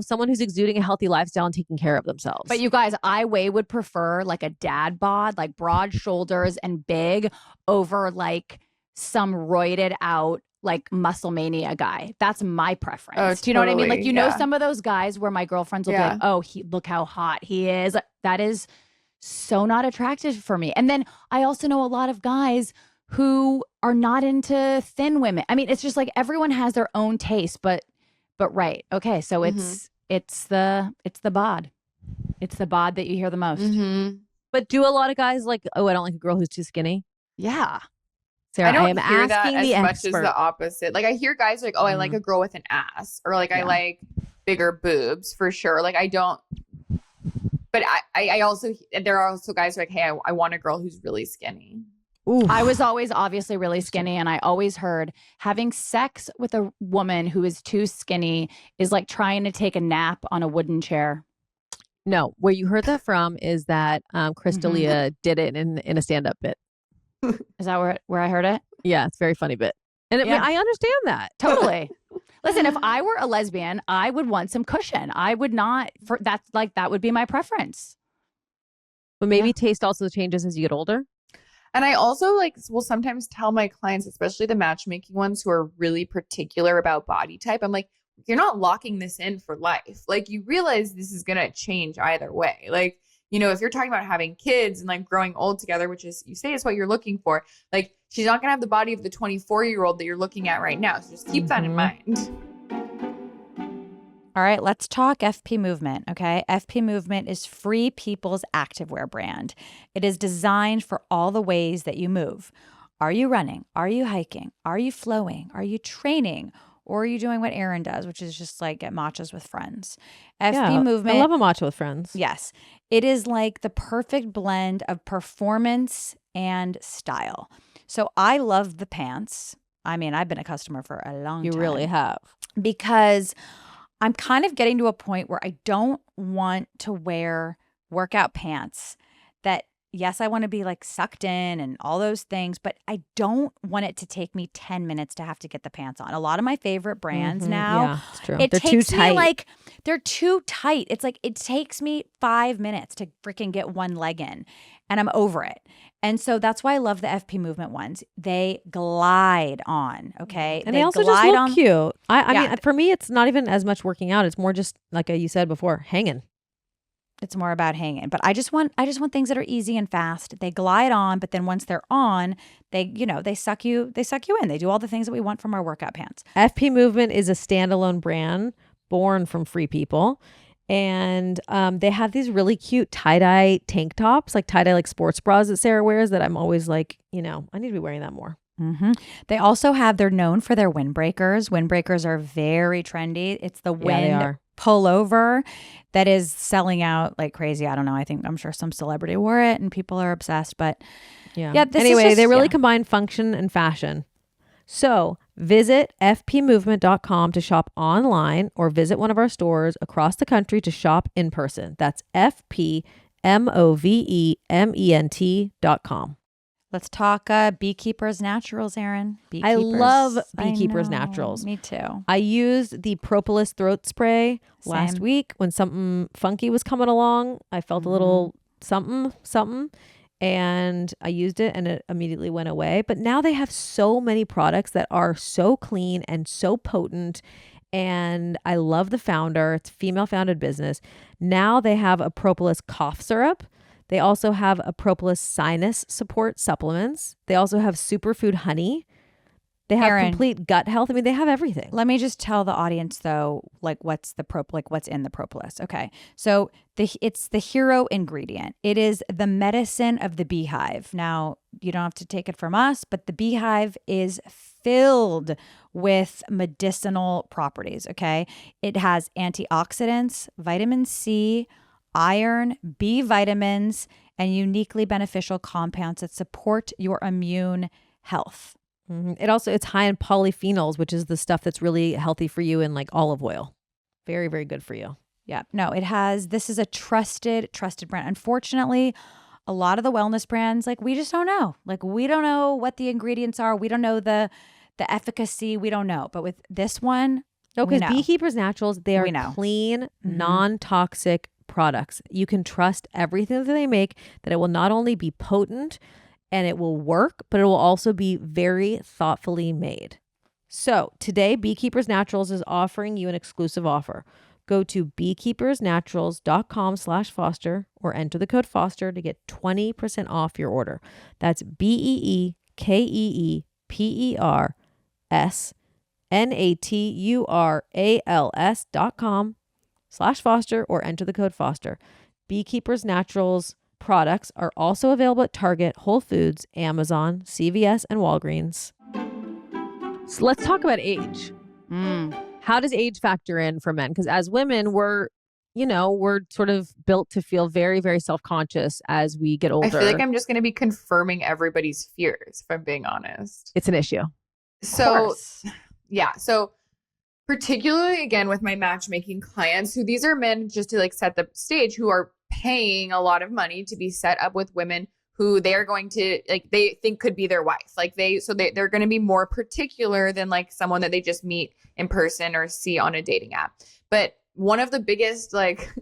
someone who's exuding a healthy lifestyle and taking care of themselves. But you guys, I would prefer like a dad bod, like broad shoulders and big, over like some roided out like muscle mania guy. That's my preference. Oh, do you know what I mean? Like, some of those guys where my girlfriends will be like, oh, look how hot he is. That is so not attractive for me. And then I also know a lot of guys who are not into thin women. I mean, it's just like everyone has their own taste, but right. Okay. So it's the bod. It's the bod that you hear the most. But do a lot of guys like, oh, I don't like a girl who's too skinny? Yeah. Sarah, I am hear asking that as much as the opposite. Like I hear guys like, oh, I like a girl with an ass, or like I like bigger boobs for sure. Like I don't, but I also, there are also guys who are like, hey, I want a girl who's really skinny. Ooh. I was always obviously really skinny, and I always heard having sex with a woman who is too skinny is like trying to take a nap on a wooden chair. No, where you heard that from is that Chris D'Elia did it in a stand-up bit. Is that where I heard it? Yeah, it's a very funny bit. And I understand that. Totally. Listen, if I were a lesbian, I would want some cushion. I would not that would be my preference. But maybe taste also changes as you get older. And I also will sometimes tell my clients, especially the matchmaking ones who are really particular about body type, I'm like, you're not locking this in for life. Like, you realize this is going to change either way. Like, you know, if you're talking about having kids and growing old together, which is, you say is what you're looking for, like, she's not going to have the body of the 24-year-old that you're looking at right now. So just keep that in mind. All right, let's talk FP Movement, okay? FP Movement is Free People's activewear brand. It is designed for all the ways that you move. Are you running? Are you hiking? Are you flowing? Are you training? Or are you doing what Erin does, which is just get matchas with friends? FP Movement. I love a matcha with friends. Yes. It is the perfect blend of performance and style. So I love the pants. I mean, I've been a customer for a long time. You really have. Because I'm kind of getting to a point where I don't want to wear workout pants that, yes, I want to be sucked in and all those things, but I don't want it to take me 10 minutes to have to get the pants on. A lot of my favorite brands now, yeah, it's true. They're too tight. They're too tight. It's it takes me 5 minutes to freaking get one leg in, and I'm over it. And so that's why I love the FP Movement ones. They glide on, okay? And they also just look cute. I mean, for me, it's not even as much working out. It's more just, like you said before, hanging. It's more about hanging. But I just want things that are easy and fast. They glide on, but then once they're on, they suck you in. They do all the things that we want from our workout pants. FP Movement is a standalone brand born from Free People. And they have these really cute tie-dye tank tops, tie-dye sports bras that Sara wears that I'm always I need to be wearing that more. Mm-hmm. They're known for their windbreakers. Windbreakers are very trendy. It's the wind pullover that is selling out like crazy. I don't know. I'm sure some celebrity wore it and people are obsessed, but yeah. Anyway, they really combine function and fashion. So visit fpmovement.com to shop online or visit one of our stores across the country to shop in person. That's fpmovement.com. Let's talk Beekeepers Naturals, Erin. I love Beekeepers Naturals. Me too. I used the Propolis throat spray last week when something funky was coming along. I felt a little something. And I used it and it immediately went away. But now they have so many products that are so clean and so potent. And I love the founder. It's a female founded business. Now they have a Propolis cough syrup. They also have a Propolis sinus support supplements. They also have superfood honey. They have complete gut health. I mean, they have everything. Let me just tell the audience though, what's in the Propolis. Okay. So it's the hero ingredient. It is the medicine of the beehive. Now, you don't have to take it from us, but the beehive is filled with medicinal properties. Okay. It has antioxidants, vitamin C, iron, B vitamins, and uniquely beneficial compounds that support your immune health. It's high in polyphenols, which is the stuff that's really healthy for you in olive oil. Very, very good for you. Yeah. No, this is a trusted brand. Unfortunately, a lot of the wellness brands, we just don't know. We don't know what the ingredients are. We don't know the efficacy. We don't know. But with this one, no, because Beekeepers Naturals, they are clean, non-toxic products. You can trust everything that they make, that it will not only be potent and it will work, but it will also be very thoughtfully made. So today, Beekeepers Naturals is offering you an exclusive offer. Go to beekeepersnaturals.com/Foster or enter the code Foster to get 20% off your order. That's beekeepersnaturals.com/Foster or enter the code Foster. Beekeepers Naturals products are also available at Target, Whole Foods, Amazon, CVS, and Walgreens. So let's talk about age. How does age factor in for men? Because as women, we're sort of built to feel very, very self-conscious as we get older. I feel like I'm just going to be confirming everybody's fears, if I'm being honest. It's an issue. So, yeah. So particularly, again, with my matchmaking clients, who these are men, just to set the stage, who are paying a lot of money to be set up with women who they're going to like, they think could be their wife. Like they're going to be more particular than like someone that they just meet in person or see on a dating app. But one of the biggest like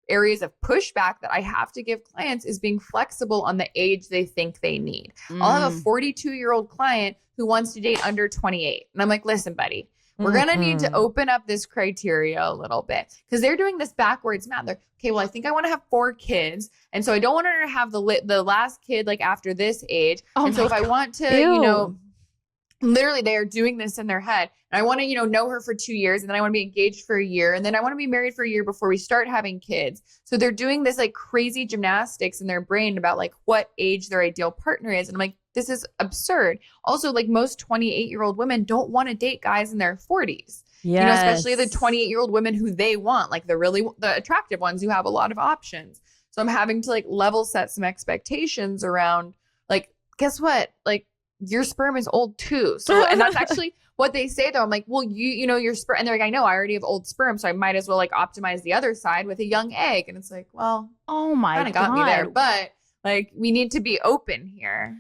areas of pushback that I have to give clients is being flexible on the age they think they need. I'll have a 42-year-old client who wants to date under 28. And I'm like, listen, buddy, we're going to need to open up this criteria a little bit because they're doing this backwards math. They're, okay, well, I think I want to have 4 kids. And so I don't want her to have the last kid like after this age. And so if I want to, you know, literally they are doing this in their head. And I want to, you know her for 2 years and then I want to be engaged for a year. And then I want to be married for a year before we start having kids. So they're doing this like crazy gymnastics in their brain about like what age their ideal partner is. And I'm like, this is absurd. Also, like most 28-year-old women don't want to date guys in their 40s. Yes. You know, especially the 28-year-old women who they want, like the attractive ones who have a lot of options. So I'm having to like level set some expectations around like, guess what? Like your sperm is old too. So, and that's actually what they say though. I'm like, well, you know, your sperm, and they're like, I know I already have old sperm. So I might as well like optimize the other side with a young egg. And it's like, well, oh my God, kind of got me there, but like we need to be open here.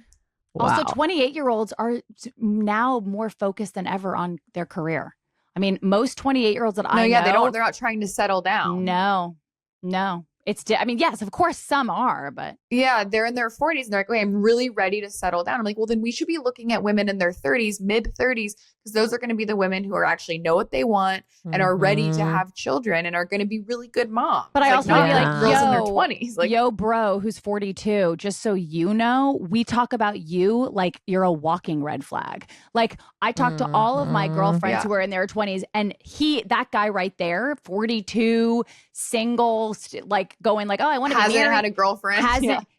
Wow. Also, 28-year-olds are now more focused than ever on their career. I mean, most 28-year-olds that I know. They're not trying to settle down. No. I mean, yes, of course some are, but. Yeah, they're in their 40s and they're like, wait, I'm really ready to settle down. I'm like, well, then we should be looking at women in their 30s, mid 30s, because those are going to be the women who are actually know what they want and are ready to have children and are going to be really good moms. But I also want to be like, girls in their 20s. Like, yo, bro, who's 42, just so you know, we talk about you like you're a walking red flag. Like I talk to all of my girlfriends who are in their 20s and that guy right there, 42, single, like going like, oh, I want to be married. Hasn't had a girlfriend.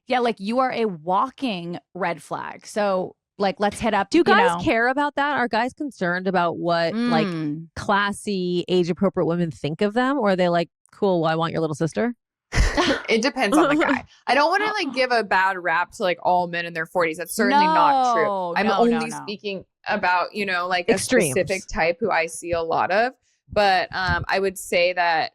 Yeah, like you are a walking red flag. So like, let's hit up. Do guys care about that? Are guys concerned about what like classy, age appropriate women think of them? Or are they like, cool, well, I want your little sister? It depends on the guy. I don't want to like give a bad rap to like all men in their 40s. That's certainly not true. I'm only speaking about, you know, like extremes. A specific type who I see a lot of. But I would say that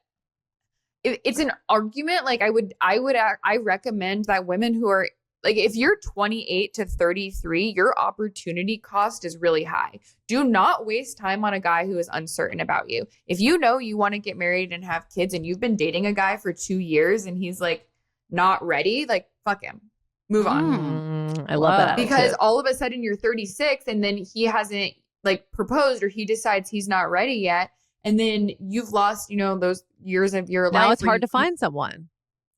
it's an argument. Like I recommend that women who are like, if you're 28 to 33, your opportunity cost is really high. Do not waste time on a guy who is uncertain about you. If you know you want to get married and have kids and you've been dating a guy for 2 years and he's like not ready, like fuck him. Move on. I love that. Because all of a sudden you're 36 and then he hasn't like proposed or he decides he's not ready yet. And then you've lost, you know, those years of your life. Now it's hard to find someone.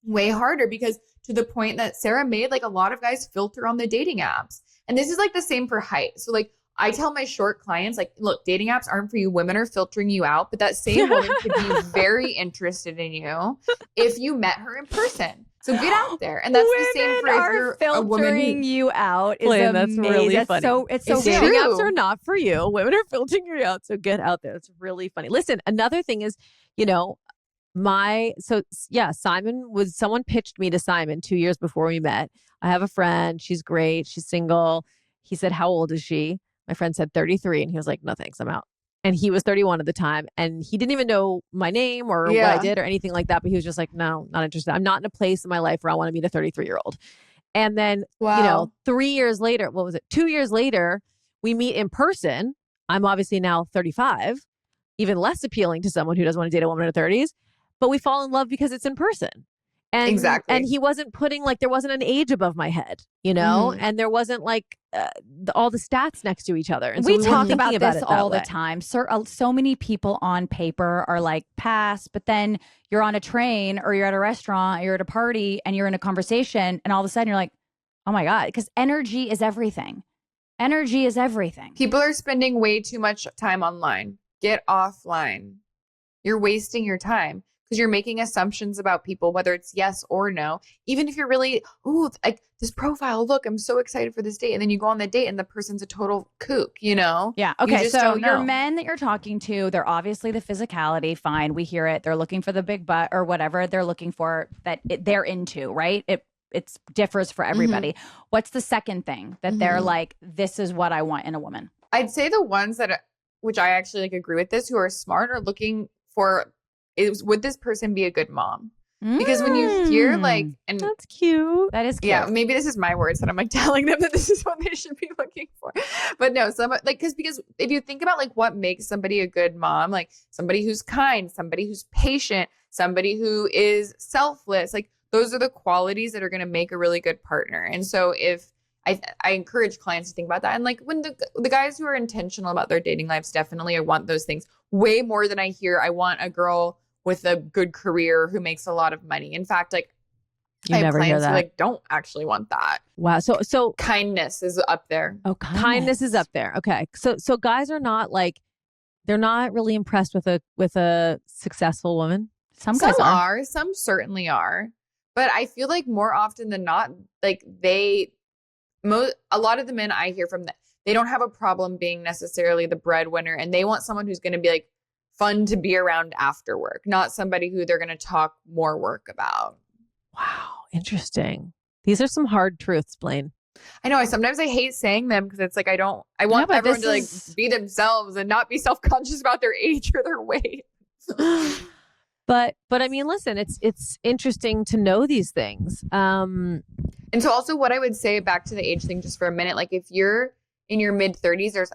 Way harder because to the point that Sarah made, like a lot of guys filter on the dating apps. And this is like the same for height. So like I tell my short clients, like, look, dating apps aren't for you. Women are filtering you out, but that same woman could be very interested in you if you met her in person. So get out there. And that's the same for if you're a woman filtering you out is Blaine, amazing. that's really funny. It's so dating true. apps are not for you. Women are filtering you out. So get out there. It's really funny. Listen, another thing is, you know, someone pitched me to Simon 2 years before we met. I have a friend. She's great. She's single. He said, how old is she? My friend said 33. And he was like, no, thanks. I'm out. And he was 31 at the time. And he didn't even know my name or what I did or anything like that. But he was just like, no, not interested. I'm not in a place in my life where I want to meet a 33-year-old. And then, you know, 3 years later, 2 years later, we meet in person. I'm obviously now 35, even less appealing to someone who doesn't want to date a woman in her 30s. But we fall in love because it's in person. And, exactly. And he wasn't putting like, there wasn't an age above my head, you know, and there wasn't like all the stats next to each other. And so we talk about this it all the time. So many people on paper are like pass, but then you're on a train or you're at a restaurant, you're at a party and you're in a conversation and all of a sudden you're like, oh my God, because energy is everything. Energy is everything. People are spending way too much time online. Get offline. You're wasting your time. Because you're making assumptions about people, whether it's yes or no. Even if you're really, like this profile, look, I'm so excited for this date. And then you go on the date and the person's a total kook, you know? Yeah. Okay. So your men that you're talking to, they're obviously the physicality. Fine. We hear it. They're looking for the big butt or whatever they're looking for that they're into, right? It differs for everybody. What's the second thing that they're like, this is what I want in a woman? I'd say the ones that, which I actually like agree with this, who are smart are looking for, would this person be a good mom? Because when you hear like, and that's cute. That is cute. yeah, maybe this is my words that I'm like telling them that this is what they should be looking for. But no, some like, because if you think about like what makes somebody a good mom, like somebody who's kind, somebody who's patient, somebody who is selfless, like those are the qualities that are going to make a really good partner. And so if I encourage clients to think about that. And like when the guys who are intentional about their dating lives, definitely I want those things way more than I hear. I want a girl with a good career who makes a lot of money. In fact, like You I have never hear clients who that. like don't actually want that. Wow. So Kindness is up there. Oh, kindness is up there. Okay. So guys are not like, they're not really impressed with a successful woman. Some guys are. Some certainly are. But I feel like more often than not, like a lot of the men I hear from, they don't have a problem being necessarily the breadwinner, and they want someone who's going to be like fun to be around after work, not somebody who they're going to talk more work about. Wow. Interesting. These are some hard truths, Blaine. I know. Sometimes I hate saying them because it's like I want but everyone to like this be themselves and not be self-conscious about their age or their weight. But I mean, listen, it's interesting to know these things. And so also what I would say back to the age thing just for a minute, like if you're in your mid 30s,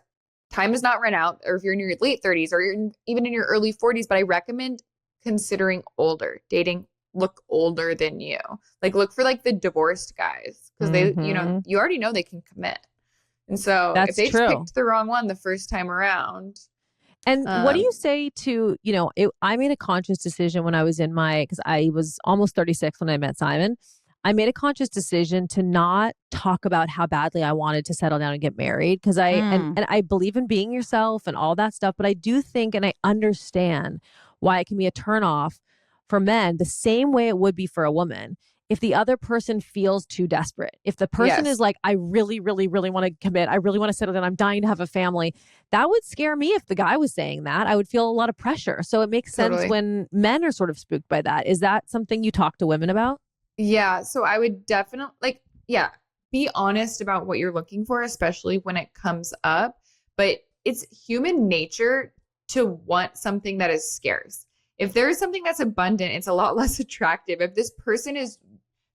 time does not run out, or if you're in your late 30s or you're even in your early 40s, but I recommend considering dating look older than you. Like look for like the divorced guys because they, you already know they can commit. And so if they just picked the wrong one the first time around. And what do you say to, I made a conscious decision when I was because I was almost 36 when I met Simon. I made a conscious decision to not talk about how badly I wanted to settle down and get married because and I believe in being yourself and all that stuff. But I do think and I understand why it can be a turnoff for men the same way it would be for a woman. If the other person feels too desperate, if the person is like, I really, really, really want to commit, I really want to settle down, I'm dying to have a family, that would scare me if the guy was saying that. I would feel a lot of pressure. So it makes sense when men are sort of spooked by that. Is that something you talk to women about? Yeah. So I would definitely be honest about what you're looking for, especially when it comes up. But it's human nature to want something that is scarce. If there is something that's abundant, it's a lot less attractive. If this person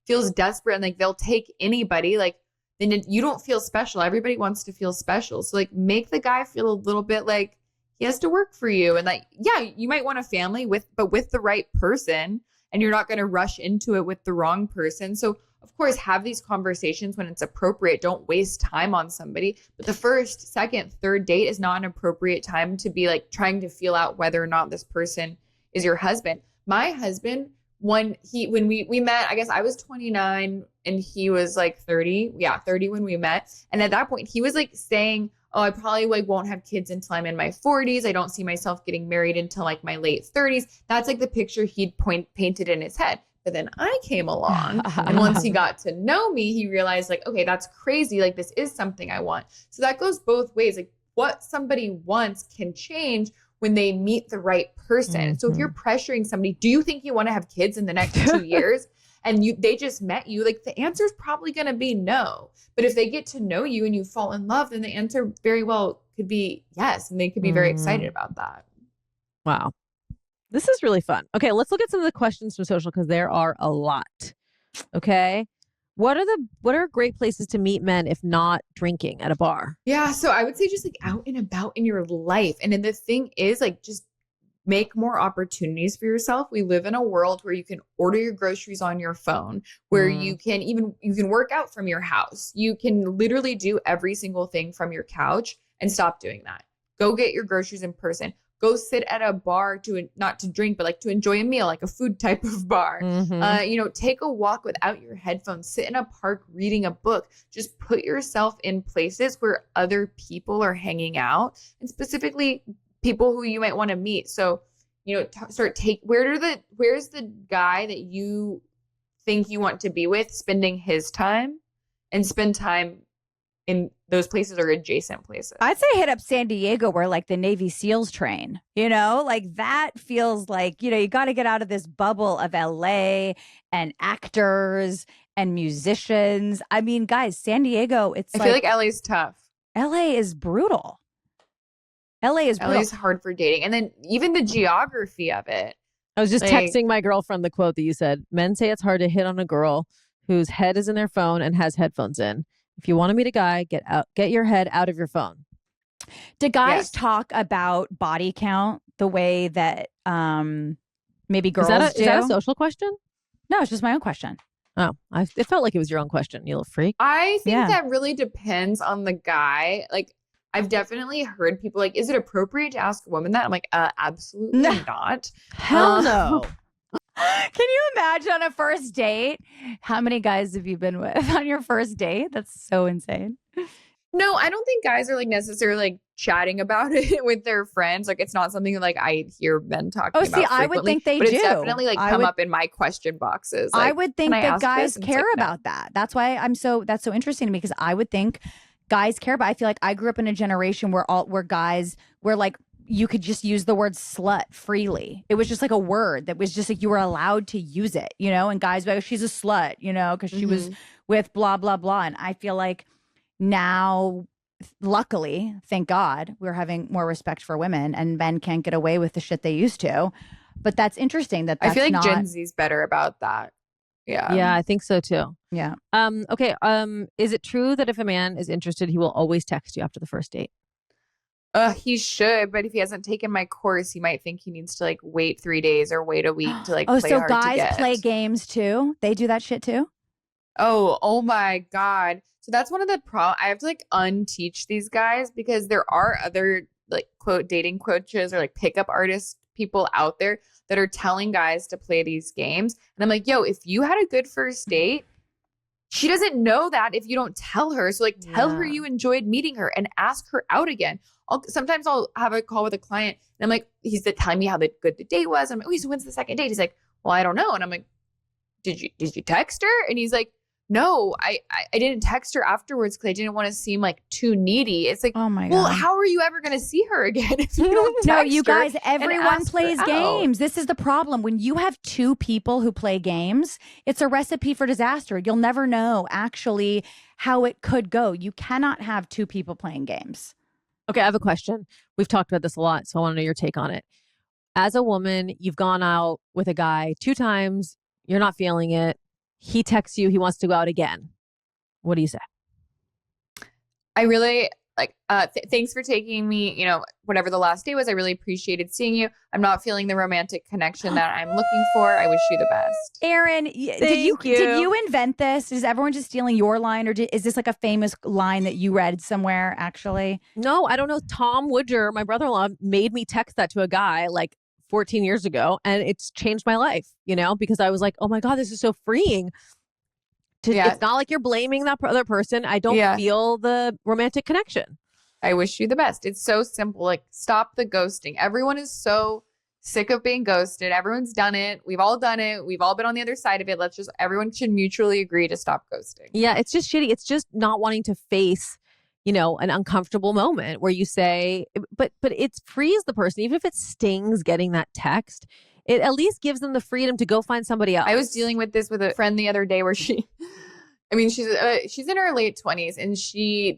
feels desperate and like they'll take anybody, like then you don't feel special. Everybody wants to feel special. So like make the guy feel a little bit like he has to work for you. And like, yeah, you might want a family but with the right person, and you're not going to rush into it with the wrong person. So of course, have these conversations when it's appropriate. Don't waste time on somebody. But the first, second, third date is not an appropriate time to be like trying to feel out whether or not this person is your husband. My husband, when we met, I guess I was 29 and he was like 30. Yeah, 30 when we met. And at that point, he was like saying, oh, I probably like won't have kids until I'm in my 40s. I don't see myself getting married until like my late 30s. That's like the picture he'd painted in his head. But then I came along and once he got to know me, he realized like, okay, that's crazy. Like this is something I want. So that goes both ways. Like what somebody wants can change when they meet the right person. Mm-hmm. So if you're pressuring somebody, do you think you want to have kids in the next 2 years? And they just met you, like the answer is probably going to be no. But if they get to know you and you fall in love, then the answer very well could be yes. And they could be very excited about that. Wow. This is really fun. Okay, let's look at some of the questions from social because there are a lot. Okay. What are great places to meet men if not drinking at a bar? Yeah. So I would say just like out and about in your life. And then the thing is like just make more opportunities for yourself. We live in a world where you can order your groceries on your phone, where you can work out from your house. You can literally do every single thing from your couch and stop doing that. Go get your groceries in person. Go sit at a bar not to drink, but like to enjoy a meal, like a food type of bar. Take a walk without your headphones, sit in a park, reading a book, just put yourself in places where other people are hanging out and specifically people who you might want to meet. So, where's the guy that you think you want to be with spending his time, and spend time in those places or adjacent places. I'd say hit up San Diego where like the Navy SEALs train, like that feels like, you got to get out of this bubble of LA and actors and musicians. I mean, guys, San Diego, I feel like LA's tough. LA is brutal. LA is hard for dating. And then even the geography of it. I was just Like, texting my girlfriend the quote that you said. Men say it's hard to hit on a girl whose head is in their phone and has headphones in. If you want to meet a guy, get your head out of your phone. Do guys Yes. talk about body count the way that maybe girls do? Is that a social question? No, it's just my own question. Oh, it felt like it was your own question, you little freak. I think Yeah. that really depends on the guy. Like, I've definitely heard people like, is it appropriate to ask a woman that? I'm like, absolutely No. not. Hell no. Can you imagine on a first date? How many guys have you been with on your first date? That's so insane. No, I don't think guys are like necessarily like chatting about it with their friends. Like, it's not something like I hear men talking about. See, I would frequently, think they but do. it's definitely like come up in my question boxes. Like, I would think "Can I that ask guys this?" And it's care like, no. about that. That's why that's so interesting to me, because I would think guys care. But I feel like I grew up in a generation where guys were like, you could just use the word slut freely. It was just like a word that was just like you were allowed to use it, you know. And guys were like, she's a slut, you know, because she was with blah blah blah. And I feel like now, luckily, thank God, we're having more respect for women, and men can't get away with the shit they used to. But that's interesting. That's I feel like not, Gen Z's better about that. Yeah. Yeah, I think so too. Yeah. Okay. Is it true that if a man is interested, he will always text you after the first date? He should, but if he hasn't taken my course, he might think he needs to like wait 3 days or wait a week to like play so hard to guys get. play games too? They do that shit too? Oh my God. So that's one of the I have to like unteach these guys, because there are other like quote dating coaches or like pickup artist people out there that are telling guys to play these games. And I'm like, yo, if you had a good first date, she doesn't know that if you don't tell her. So like tell her you enjoyed meeting her and ask her out again. Sometimes I'll have a call with a client and I'm like, he's telling me how good the date was. I'm like, oh, so when's the second date? He's like, well, I don't know. And I'm like, did you text her? And he's like, no, I didn't text her afterwards because I didn't want to seem like too needy. It's like, oh my God. Well, how are you ever going to see her again if you don't text No, you her guys, and everyone ask her plays out? games. This is the problem. When you have two people who play games, it's a recipe for disaster. You'll never know actually how it could go. You cannot have two people playing games. Okay, I have a question. We've talked about this a lot, so I want to know your take on it. As a woman, you've gone out with a guy 2 times, you're not feeling it. He texts you, he wants to go out again. What do you say? I really like, thanks for taking me, you know, whatever the last day was. I really appreciated seeing you. I'm not feeling the romantic connection that I'm looking for. I wish you the best. Erin, did you invent this? Is everyone just stealing your line, or is this like a famous line that you read somewhere actually? No, I don't know. Tom Woodger, my brother-in-law, made me text that to a guy like 14 years ago, and it's changed my life, you know, because I was like, oh my God, this is so freeing. It's not like you're blaming that other person. I don't feel the romantic connection. I wish you the best. It's so simple. Like, stop the ghosting. Everyone is so sick of being ghosted. Everyone's done it. We've all done it. We've all been on the other side of it. Everyone should mutually agree to stop ghosting. Yeah, it's just shitty. It's just not wanting to face, you know, an uncomfortable moment where you say, but it frees the person, even if it stings getting that text. It at least gives them the freedom to go find somebody else. I was dealing with this with a friend the other day where she's in her late 20s, and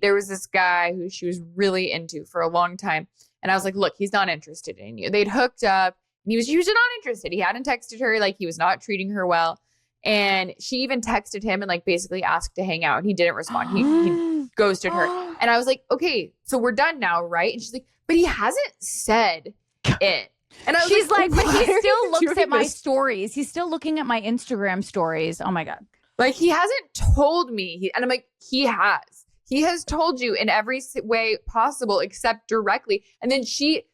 there was this guy who she was really into for a long time. And I was like, look, he's not interested in you. They'd hooked up and he was not interested. He hadn't texted her. Like, he was not treating her well. And she even texted him and like basically asked to hang out, and he didn't respond. He ghosted her. And I was like, okay, so we're done now, right? And she's like, but he hasn't said it. And She's like, but he still looks at my stories. He's still looking at my Instagram stories. Oh my God. Like, he hasn't told me. And I'm like, he has. He has told you in every way possible except directly. And then she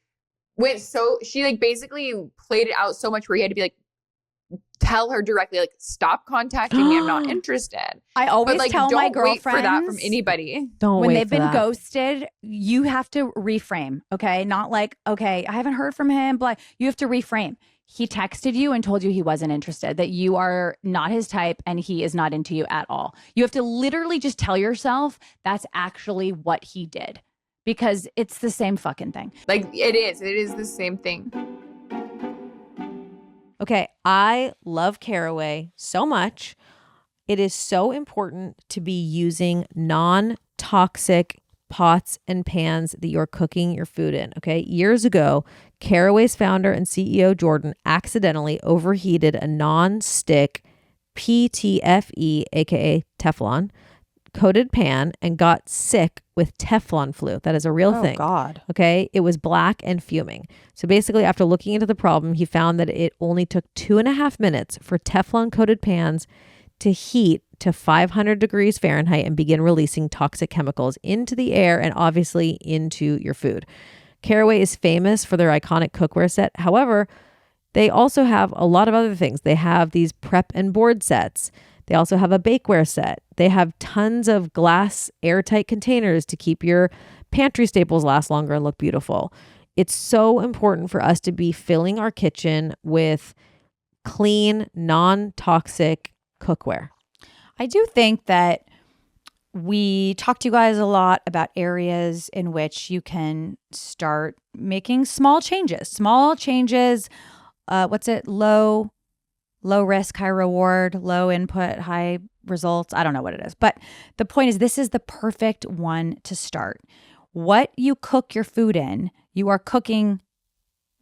like basically played it out so much where he had to be like, tell her directly, like, stop contacting me. I'm not interested. I always tell my girlfriends, don't wait for that from anybody. When they've been ghosted, you have to reframe. Okay, not like, okay, I haven't heard from him, but you have to reframe. He texted you and told you he wasn't interested, that you are not his type and he is not into you at all. You have to literally just tell yourself that's actually what he did, because it's the same fucking thing. Like, it is the same thing. Okay, I love Caraway so much. It is so important to be using non-toxic pots and pans that you're cooking your food in. Okay. Years ago, Caraway's founder and CEO Jordan accidentally overheated a non-stick PTFE, aka Teflon, coated pan and got sick with Teflon flu. That is a real thing. Oh God. Okay. It was black and fuming. So basically, after looking into the problem, he found that it only took 2.5 minutes for Teflon coated pans to heat to 500 degrees Fahrenheit and begin releasing toxic chemicals into the air and obviously into your food. Caraway is famous for their iconic cookware set. However, they also have a lot of other things. They have these prep and board sets. They also have a bakeware set. They have tons of glass airtight containers to keep your pantry staples last longer and look beautiful. It's so important for us to be filling our kitchen with clean, non-toxic cookware. I do think that we talk to you guys a lot about areas in which you can start making small changes. Low risk, high reward, low input, high results. I don't know what it is. But the point is, this is the perfect one to start. What you cook your food in, you are cooking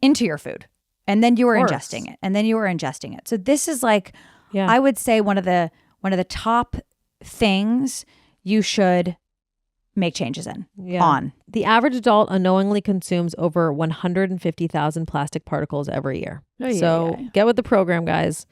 into your food. And then you are ingesting it. And then you are ingesting it. So this is like, I would say one of the top things you should make changes on. The average adult unknowingly consumes over 150,000 plastic particles every year. Get with the program, guys.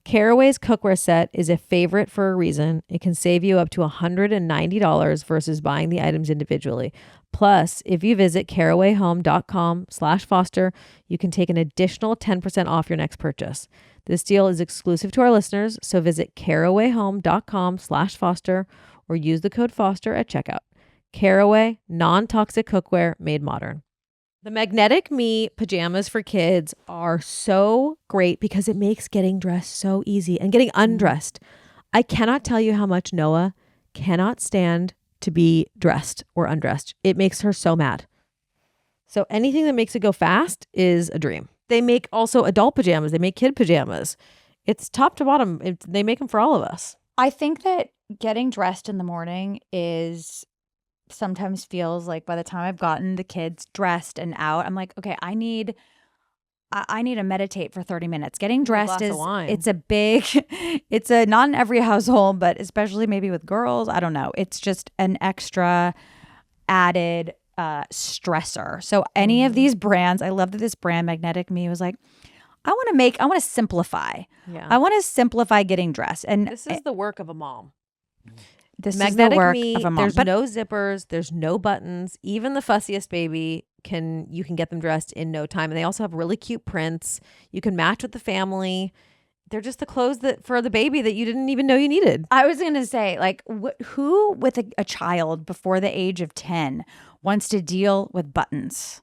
Caraway's cookware set is a favorite for a reason. It can save you up to $190 versus buying the items individually. Plus, if you visit carawayhome.com/Foster, you can take an additional 10% off your next purchase. This deal is exclusive to our listeners, so visit carawayhome.com/Foster or use the code Foster at checkout. Caraway, non-toxic cookware made modern. The Magnetic Me pajamas for kids are so great because it makes getting dressed so easy and getting undressed. I cannot tell you how much Noah cannot stand to be dressed or undressed. It makes her so mad. So anything that makes it go fast is a dream. They make also adult pajamas. They make kid pajamas. It's top to bottom. They make them for all of us. I think that getting dressed in the morning sometimes feels like by the time I've gotten the kids dressed and out, I'm like, okay, I need to meditate for 30 minutes. Getting dressed it's not in every household, but especially maybe with girls, I don't know. It's just an extra added stressor. So any of these brands, I love that this brand Magnetic Me was like, I want to simplify. Yeah. I want to simplify getting dressed. And this is the work of a mom. This Magnetic is the work Me, of a mom. There's no zippers. There's no buttons. Even the fussiest baby you can get them dressed in no time. And they also have really cute prints. You can match with the family. They're just the clothes for the baby that you didn't even know you needed. I was going to say, like, who with a child before the age of 10 wants to deal with buttons?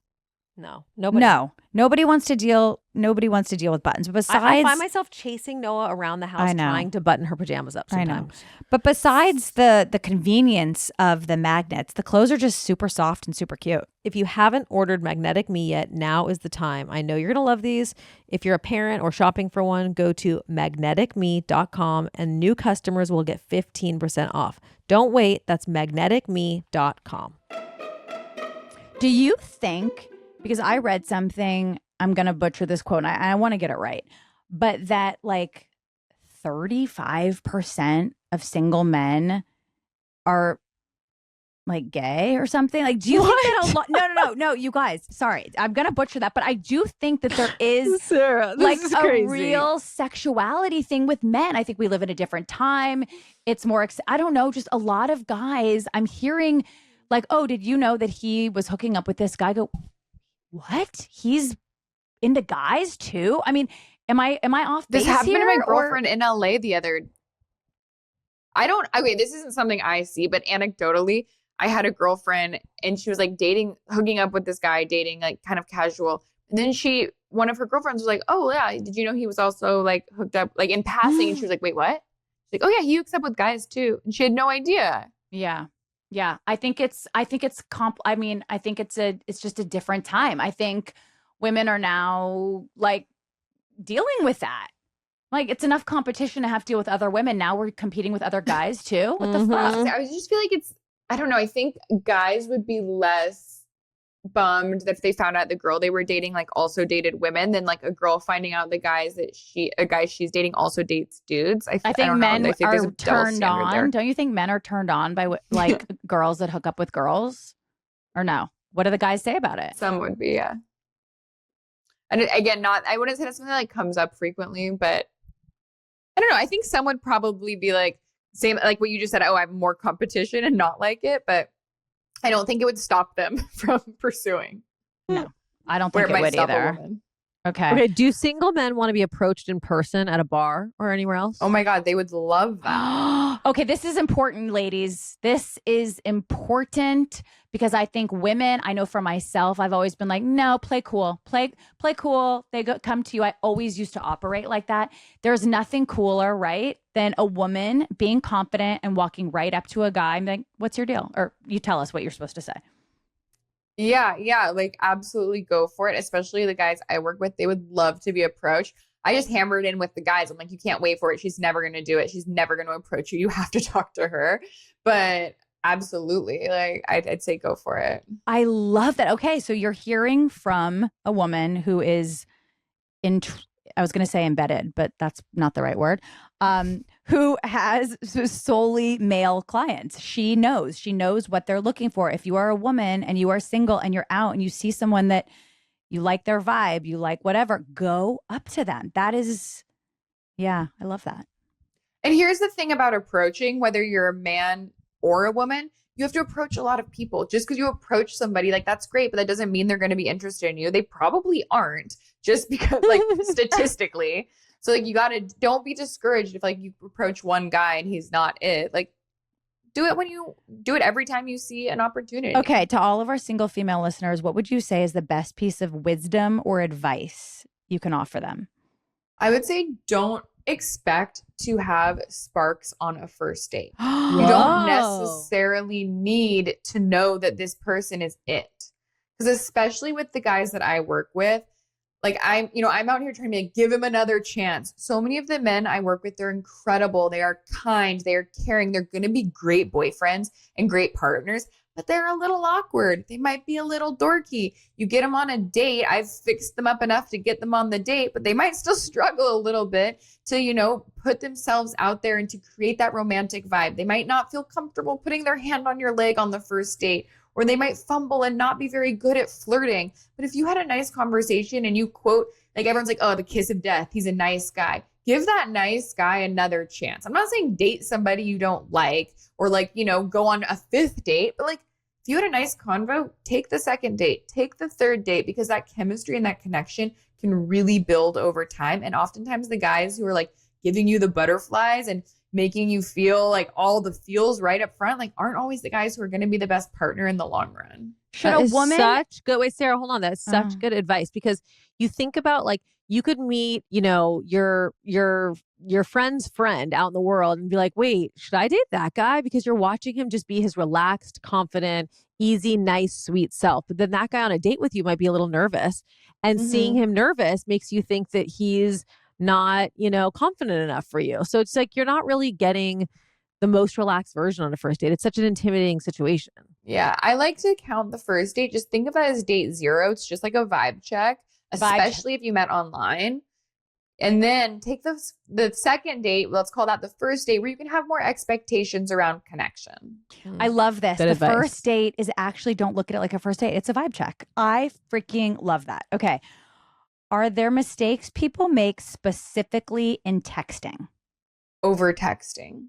No, nobody. No, nobody wants to deal with buttons. But besides, I find myself chasing Noah around the house trying to button her pajamas up sometimes. I know. But besides the convenience of the magnets, the clothes are just super soft and super cute. If you haven't ordered Magnetic Me yet, now is the time. I know you're going to love these. If you're a parent or shopping for one, go to magneticme.com and new customers will get 15% off. Don't wait. That's magneticme.com. Do you think, because I read something, I'm going to butcher this quote, and I want to get it right, but that like 35% of single men are like gay or something? Like, do you think that a lot? No, you guys, sorry, I'm going to butcher that, but I do think that there is Sarah, like a real sexuality thing with men. I think we live in a different time. It's more, I don't know, just a lot of guys I'm hearing like, oh, did you know that he was hooking up with this guy? I go, what? He's into guys too? I mean, am I off base? This happened here, to my girlfriend in LA the other. This isn't something I see, but anecdotally, I had a girlfriend and she was like hooking up with this guy, dating like kind of casual. And then one of her girlfriends was like, oh yeah, did you know he was also like hooked up like in passing? And she was like, wait, what? She's like, oh yeah, he hooks up with guys too. And she had no idea. Yeah. Yeah. I think it's just a different time. I think women are now like dealing with that. Like, it's enough competition to have to deal with other women. Now we're competing with other guys too. What the fuck? I just feel like I don't know. I think guys would be less bummed that if they found out the girl they were dating like also dated women than like a girl finding out the guy she's dating also dates dudes. I think don't know. men I think there's a are double turned standard on. there. Don't you think men are turned on by like girls that hook up with girls? Or no? What do the guys say about it? Some would be, yeah. And again, I wouldn't say that's something that like comes up frequently, but I don't know. I think some would probably be like same like what you just said. Oh, I have more competition and not like it, but I don't think it would stop them from pursuing. No, I don't think it would either. Okay. Okay. Do single men want to be approached in person at a bar or anywhere else? Oh my God, they would love that. Okay, this is important, ladies. This is important because I think women, I know for myself, I've always been like, no, play cool. Play cool. Come to you. I always used to operate like that. There's nothing cooler, right, than a woman being confident and walking right up to a guy and being like, what's your deal? Or you tell us what you're supposed to say. Yeah, like absolutely go for it. Especially the guys I work with, they would love to be approached. I just hammered in with the guys. I'm like, you can't wait for it. She's never going to do it. She's never going to approach you. You have to talk to her. But absolutely, like I'd say go for it. I love that. Okay, so you're hearing from a woman who is I was going to say embedded, but that's not the right word. Who has solely male clients. She knows what they're looking for. If you are a woman and you are single and you're out and you see someone that you like their vibe, you like whatever, go up to them. That is, yeah, I love that. And here's the thing about approaching, whether you're a man or a woman, you have to approach a lot of people. Just because you approach somebody, like that's great, but that doesn't mean they're going to be interested in you. They probably aren't, just because like statistically. So like don't be discouraged if like you approach one guy and he's not it. Like do it every time you see an opportunity. Okay, to all of our single female listeners, what would you say is the best piece of wisdom or advice you can offer them? I would say don't expect to have sparks on a first date. You don't necessarily need to know that this person is it. Because especially with the guys that I work with, like I'm out here trying to like, give him another chance. So many of the men I work with, they're incredible. They are kind. They are caring. They're going to be great boyfriends and great partners, but they're a little awkward. They might be a little dorky. You get them on a date. I've fixed them up enough to get them on the date, but they might still struggle a little bit to, put themselves out there and to create that romantic vibe. They might not feel comfortable putting their hand on your leg on the first date, or they might fumble and not be very good at flirting. But if you had a nice conversation and you quote, like everyone's like, oh, the kiss of death, he's a nice guy. Give that nice guy another chance. I'm not saying date somebody you don't like or like, go on a fifth date, but like if you had a nice convo, take the second date, take the third date, because that chemistry and that connection can really build over time. And oftentimes the guys who are like giving you the butterflies and making you feel like all the feels right up front, like aren't always the guys who are going to be the best partner in the long run. Should a woman such good wait, Sarah, hold on. That's such good advice, because you think about like you could meet, your friend's friend out in the world and be like, wait, should I date that guy? Because you're watching him just be his relaxed, confident, easy, nice, sweet self. But then that guy on a date with you might be a little nervous. And seeing him nervous makes you think that he's not, confident enough for you. So it's like you're not really getting the most relaxed version on a first date. It's such an intimidating situation. Yeah, I like to count the first date. Just think of it as date 0. It's just like a vibe check, especially if you met online. And then take the second date, let's call that the first date, where you can have more expectations around connection. I love this. Good advice. First date is actually, don't look at it like a first date. It's a vibe check. I freaking love that. Okay. Are there mistakes people make specifically in texting? Over texting.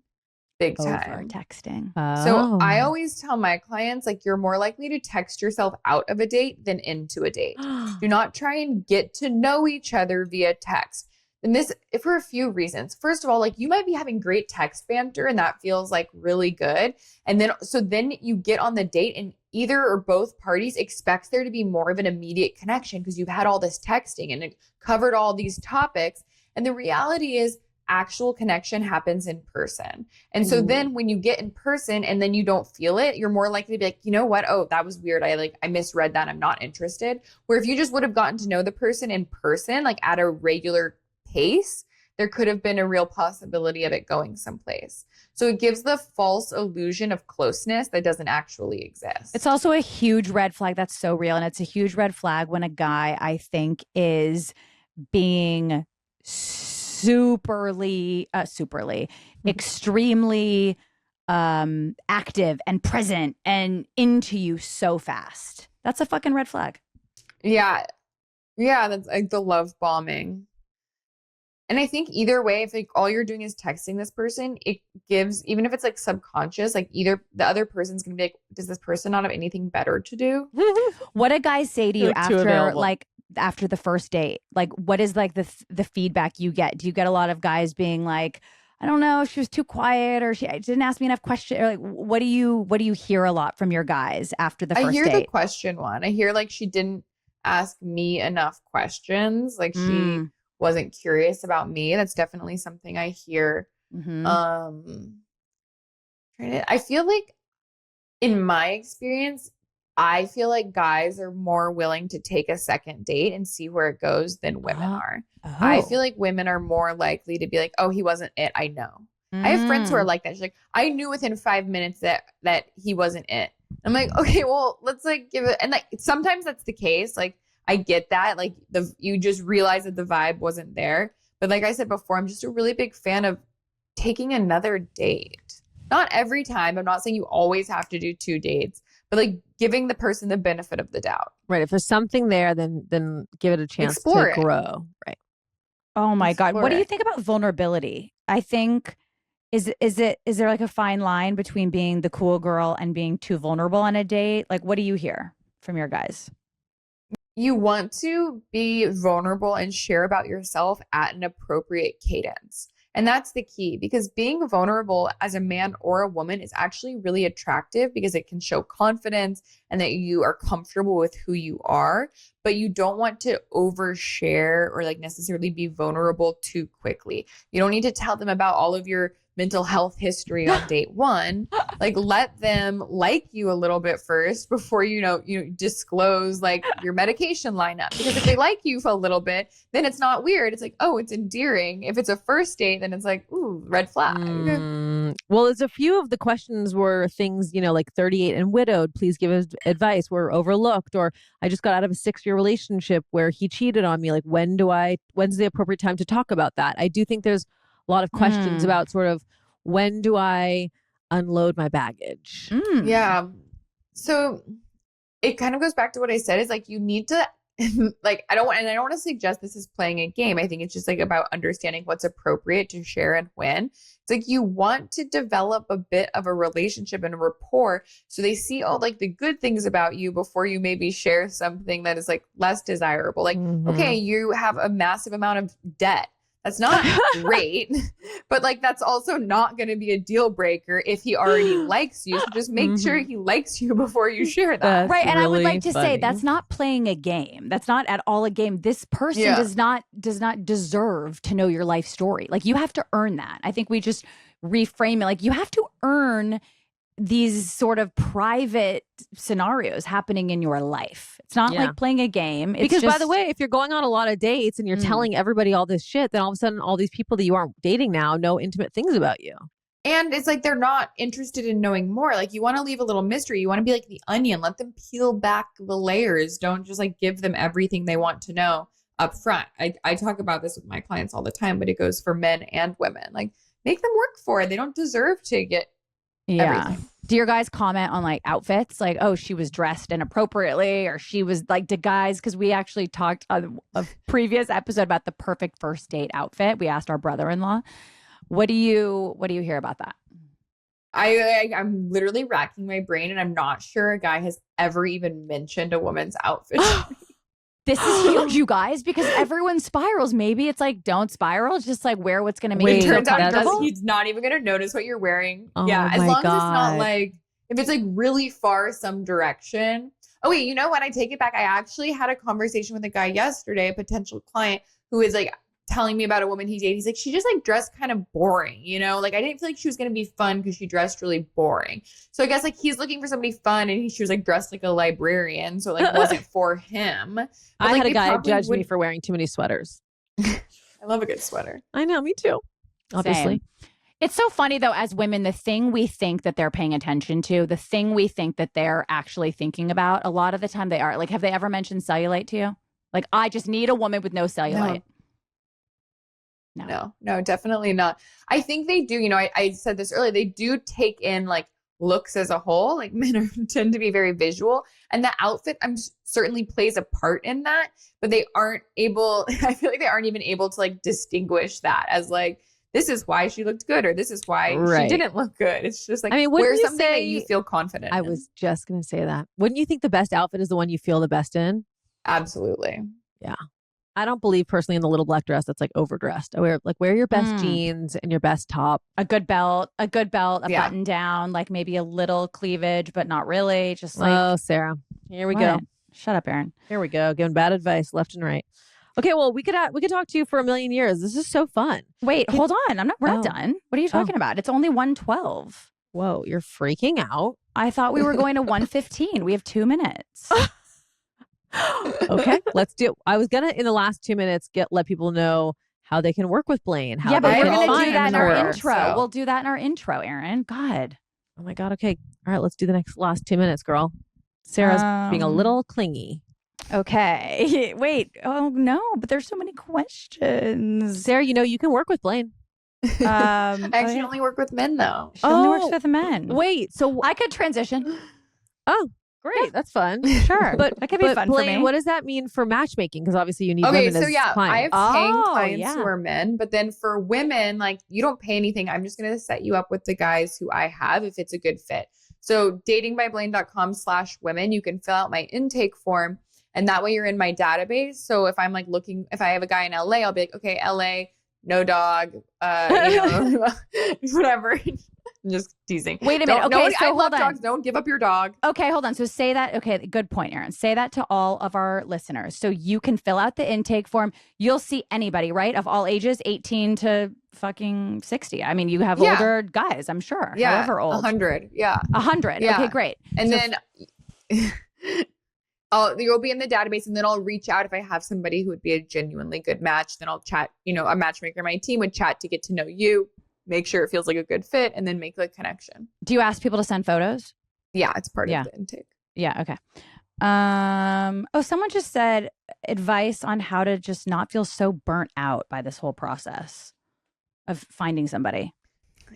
Big time. Over texting. So I always tell my clients, like, you're more likely to text yourself out of a date than into a date. Do not try and get to know each other via text. And this, for a few reasons. First of all, like you might be having great text banter and that feels like really good. And then you get on the date and either or both parties expects there to be more of an immediate connection because you've had all this texting and it covered all these topics. And the reality is actual connection happens in person. And so then when you get in person and then you don't feel it, you're more likely to be like, you know what? Oh, that was weird. I misread that. I'm not interested. Where if you just would have gotten to know the person in person, like at a regular pace, there could have been a real possibility of it going someplace. So it gives the false illusion of closeness that doesn't actually exist. It's also a huge red flag. That's so real. And it's a huge red flag when a guy, I think, is being extremely active and present and into you so fast. That's a fucking red flag. Yeah. Yeah, that's like the love bombing. And I think either way, if like all you're doing is texting this person, it gives, even if it's like subconscious, like either the other person's gonna be like, does this person not have anything better to do? What do guys say to you Like, after the first date? Like, what is like the feedback you get? Do you get a lot of guys being like, I don't know, she was too quiet, or she didn't ask me enough questions? Or like, what do you hear a lot from your guys after the first date? I hear the question one. I hear like she didn't ask me enough questions. Like she wasn't curious about me. That's definitely something I hear. I feel like in my experience, I feel like guys are more willing to take a second date and see where it goes than women are. I feel like women are more likely to be like, oh, he wasn't it. I know. I have friends who are like that. She's like, I knew within 5 minutes that he wasn't it. I'm like, okay, well, let's like give it. And like, sometimes that's the case. Like, I get that. Like you just realize that the vibe wasn't there. But like I said before, I'm just a really big fan of taking another date. Not every time. I'm not saying you always have to do 2 dates, but like giving the person the benefit of the doubt. Right. If there's something there, then give it a chance Explore to grow. Right. Oh my God. Explore What do you it. think about vulnerability? I think is there like a fine line between being the cool girl and being too vulnerable on a date? Like, what do you hear from your guys? You want to be vulnerable and share about yourself at an appropriate cadence. And that's the key, because being vulnerable as a man or a woman is actually really attractive because it can show confidence and that you are comfortable with who you are, but you don't want to overshare or like necessarily be vulnerable too quickly. You don't need to tell them about all of your mental health history on date 1. Like, let them like you a little bit first before you disclose like your medication lineup. Because if they like you for a little bit, then it's not weird. It's like, oh, it's endearing. If it's a first date, then it's like, ooh, red flag. Well, there's a few of the questions were things, like 38 and widowed, please give us advice, were overlooked, or I just got out of a 6-year relationship where he cheated on me. Like, when's the appropriate time to talk about that? I do think there's a lot of questions about sort of, when do I unload my baggage? Yeah. So it kind of goes back to what I said, is like, you need to like, I don't want to suggest this is playing a game. I think it's just like about understanding what's appropriate to share and when. It's like, you want to develop a bit of a relationship and a rapport so they see all like the good things about you before you maybe share something that is like less desirable. Like, okay, you have a massive amount of debt. That's not great, but like, that's also not going to be a deal breaker if he already likes you. So just make sure he likes you before you share that. That's right. And I would really like to say funny. that's not playing a game. That's not at all a game. This person does not deserve to know your life story. Like, you have to earn that. I think we just reframe it. Like, you have to earn these sort of private scenarios happening in your life. It's not like playing a game. It's because, just, by the way, if you're going on a lot of dates and you're telling everybody all this shit, then all of a sudden all these people that you aren't dating now know intimate things about you. And it's like, they're not interested in knowing more. Like, you want to leave a little mystery. You want to be like the onion. Let them peel back the layers. Don't just like give them everything they want to know up front. I talk about this with my clients all the time, but it goes for men and women. Like, make them work for it. They don't deserve to get everything. Do your guys comment on like outfits? Like, oh, she was dressed inappropriately, or she was like, to guys, because we actually talked on a previous episode about the perfect first date outfit. We asked our brother-in-law. What do you hear about that? I'm literally racking my brain, and I'm not sure a guy has ever even mentioned a woman's outfit. This is huge, you guys, because everyone spirals. Maybe it's like, don't spiral. It's just like, wear what's going to make It you feel turns out comfortable. he's not even going to notice what you're wearing. Oh yeah, as my long as it's God. not like, if it's like really far some direction. Oh wait, you know what? I take it back. I actually had a conversation with a guy yesterday, a potential client, who is like telling me about a woman he dated. He's like, she just like dressed kind of boring, like I didn't feel like she was going to be fun because she dressed really boring. So I guess like he's looking for somebody fun, and she was like dressed like a librarian, so like wasn't for him. But, I like, had a they guy probably judge me for wearing too many sweaters. I love a good sweater. I know, me too. Obviously. Same. It's so funny though, as women, the thing we think that they're paying attention to, the thing we think that they're actually thinking about, a lot of the time they are. Like, have they ever mentioned cellulite to you? Like, I just need a woman with no cellulite. No, definitely not. I think they do, you know, I said this earlier, they do take in like looks as a whole. Like men tend to be very visual, and the outfit certainly plays a part in that, but they aren't able, I feel like they aren't even able to like distinguish that as like, this is why she looked good, or this is why she didn't look good. It's just like, wear something that you feel confident in. I was just going to say that. Wouldn't you think the best outfit is the one you feel the best in? Absolutely. Yeah. I don't believe personally in the little black dress that's like overdressed. I wear your best jeans and your best top. A good belt, a button down, like maybe a little cleavage, but not really. Just like, oh, Sarah, here we go. Shut up, Erin. Here we go. Giving bad advice left and right. Okay, well, we could talk to you for a million years. This is so fun. Wait, hold on. We're not done. What are you talking about? It's only 1:12. Whoa, you're freaking out. I thought we were going to 1:15. We have 2 minutes. Okay, let's do it. I was gonna in the last 2 minutes let people know how they can work with Blaine. But we're gonna do that in our intro. So. We'll do that in our intro, Erin. God. Oh my God. Okay. All right. Let's do the last 2 minutes, girl. Sarah's being a little clingy. Okay. Wait. Oh no, but there's so many questions. Sarah, you know you can work with Blaine. I actually only work with men though. She only works with men. Wait. So I could transition. Oh. Great, that's fun. Sure, but that could be fun Blaine, for me. what does that mean for matchmaking? Because obviously you need women as clients. I have paying clients who are men, but then for women, like you don't pay anything. I'm just going to set you up with the guys who I have if it's a good fit. So datingbyblaine.com/women, you can fill out my intake form, and that way you're in my database. So if I'm like if I have a guy in LA, I'll be like, okay, LA, no dog, whatever. I'm just teasing. Wait a minute. Okay, I love dogs. Don't give up your dog. Okay, hold on. So say that. Okay, good point, Erin. Say that to all of our listeners. So you can fill out the intake form. You'll see anybody, right? Of all ages, 18 to fucking 60. I mean, you have older guys, I'm sure. Yeah, however old. 100. Yeah. 100. Yeah. Okay, great. And then you'll be in the database, and then I'll reach out if I have somebody who would be a genuinely good match. Then I'll chat, a matchmaker on my team would chat to get to know you, make sure it feels like a good fit, and then make the connection. Do you ask people to send photos? Yeah, it's part of the intake. Yeah, okay. Someone just said advice on how to just not feel so burnt out by this whole process of finding somebody.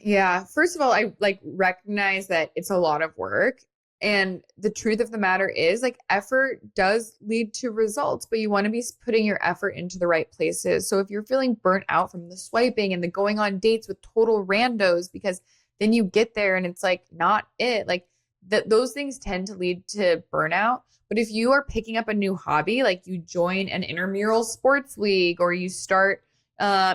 Yeah. First of all, I recognize that it's a lot of work. And the truth of the matter is effort does lead to results, but you want to be putting your effort into the right places. So if you're feeling burnt out from the swiping and the going on dates with total randos, because then you get there and it's not it, those things tend to lead to burnout. But if you are picking up a new hobby, like you join an intramural sports league, or you start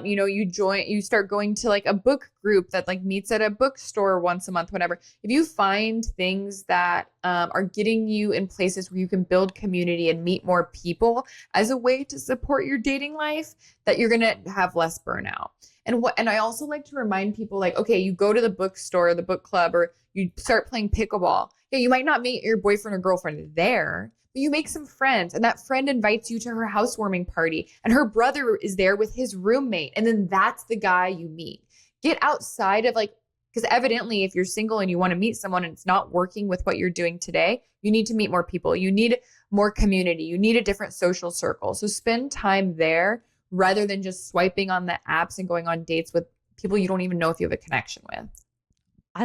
you start going to a book group that meets at a bookstore once a month, whatever. If you find things that are getting you in places where you can build community and meet more people as a way to support your dating life, that you're going to have less burnout. And I also like to remind people okay, you go to the bookstore, the book club, or you start playing pickleball. Yeah, you might not meet your boyfriend or girlfriend there, but you make some friends, and that friend invites you to her housewarming party, and her brother is there with his roommate. And then that's the guy you meet. Get outside of because evidently if you're single and you want to meet someone and it's not working with what you're doing today, you need to meet more people. You need more community. You need a different social circle. So spend time there rather than just swiping on the apps and going on dates with people you don't even know if you have a connection with.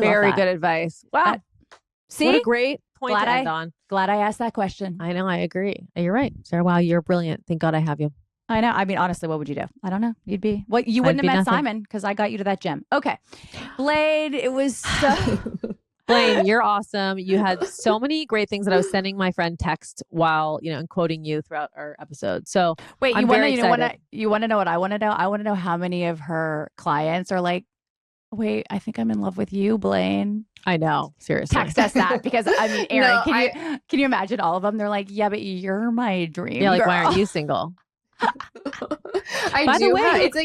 Very good advice. Wow. See? What a great point to end on. Glad I asked that question. I know. I agree. You're right, Sarah. Wow, you're brilliant. Thank God I have you. I know. I mean, honestly, what would you do? I don't know. You wouldn't have met nothing. Simon because I got you to that gym. Okay. Blaine, it was so... Blaine, you're awesome. You had so many great things that I was sending my friend text while, and quoting you throughout our episode. So wait, you want to know what I want to know? I want to know how many of her clients are wait, I think I'm in love with you, Blaine. I know. Seriously. Text us that because I mean, Erin, can you imagine all of them? They're like, yeah, but you're my dream. Yeah, girl. why aren't you single? By the way, it's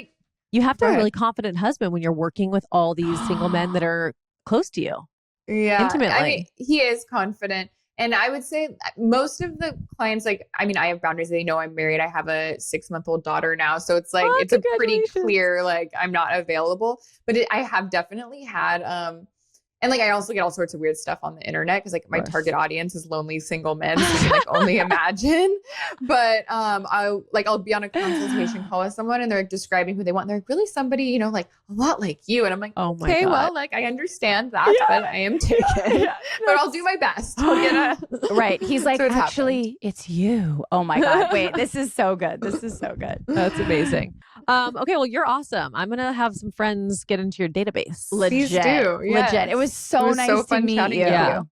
you have to have a really confident husband when you're working with all these single men that are close to you. Yeah. Intimately. I mean, he is confident. And I would say most of the clients, like, I mean, I have boundaries. They know I'm married. I have a 6-month-old daughter now. So it's like, it's a pretty clear, like, I'm not available. But I have definitely had, and like, I also get all sorts of weird stuff on the internet because like my target audience is lonely single men. So you can like only imagine. But I'll be on a consultation call with someone and they're describing who they want. And they're like, really somebody, you know, like a lot like you. And I'm like, oh my okay, God. well, like I understand that, but I am taken. But I'll do my best. Right. He's like, So actually, it's you. Oh my God. Wait, this is so good. This is so good. That's amazing. Okay, well, you're awesome. I'm gonna have some friends get into your database. Legit. Please do. Yes. Legit. It was so nice to fun meet chatting you. with Yeah. you.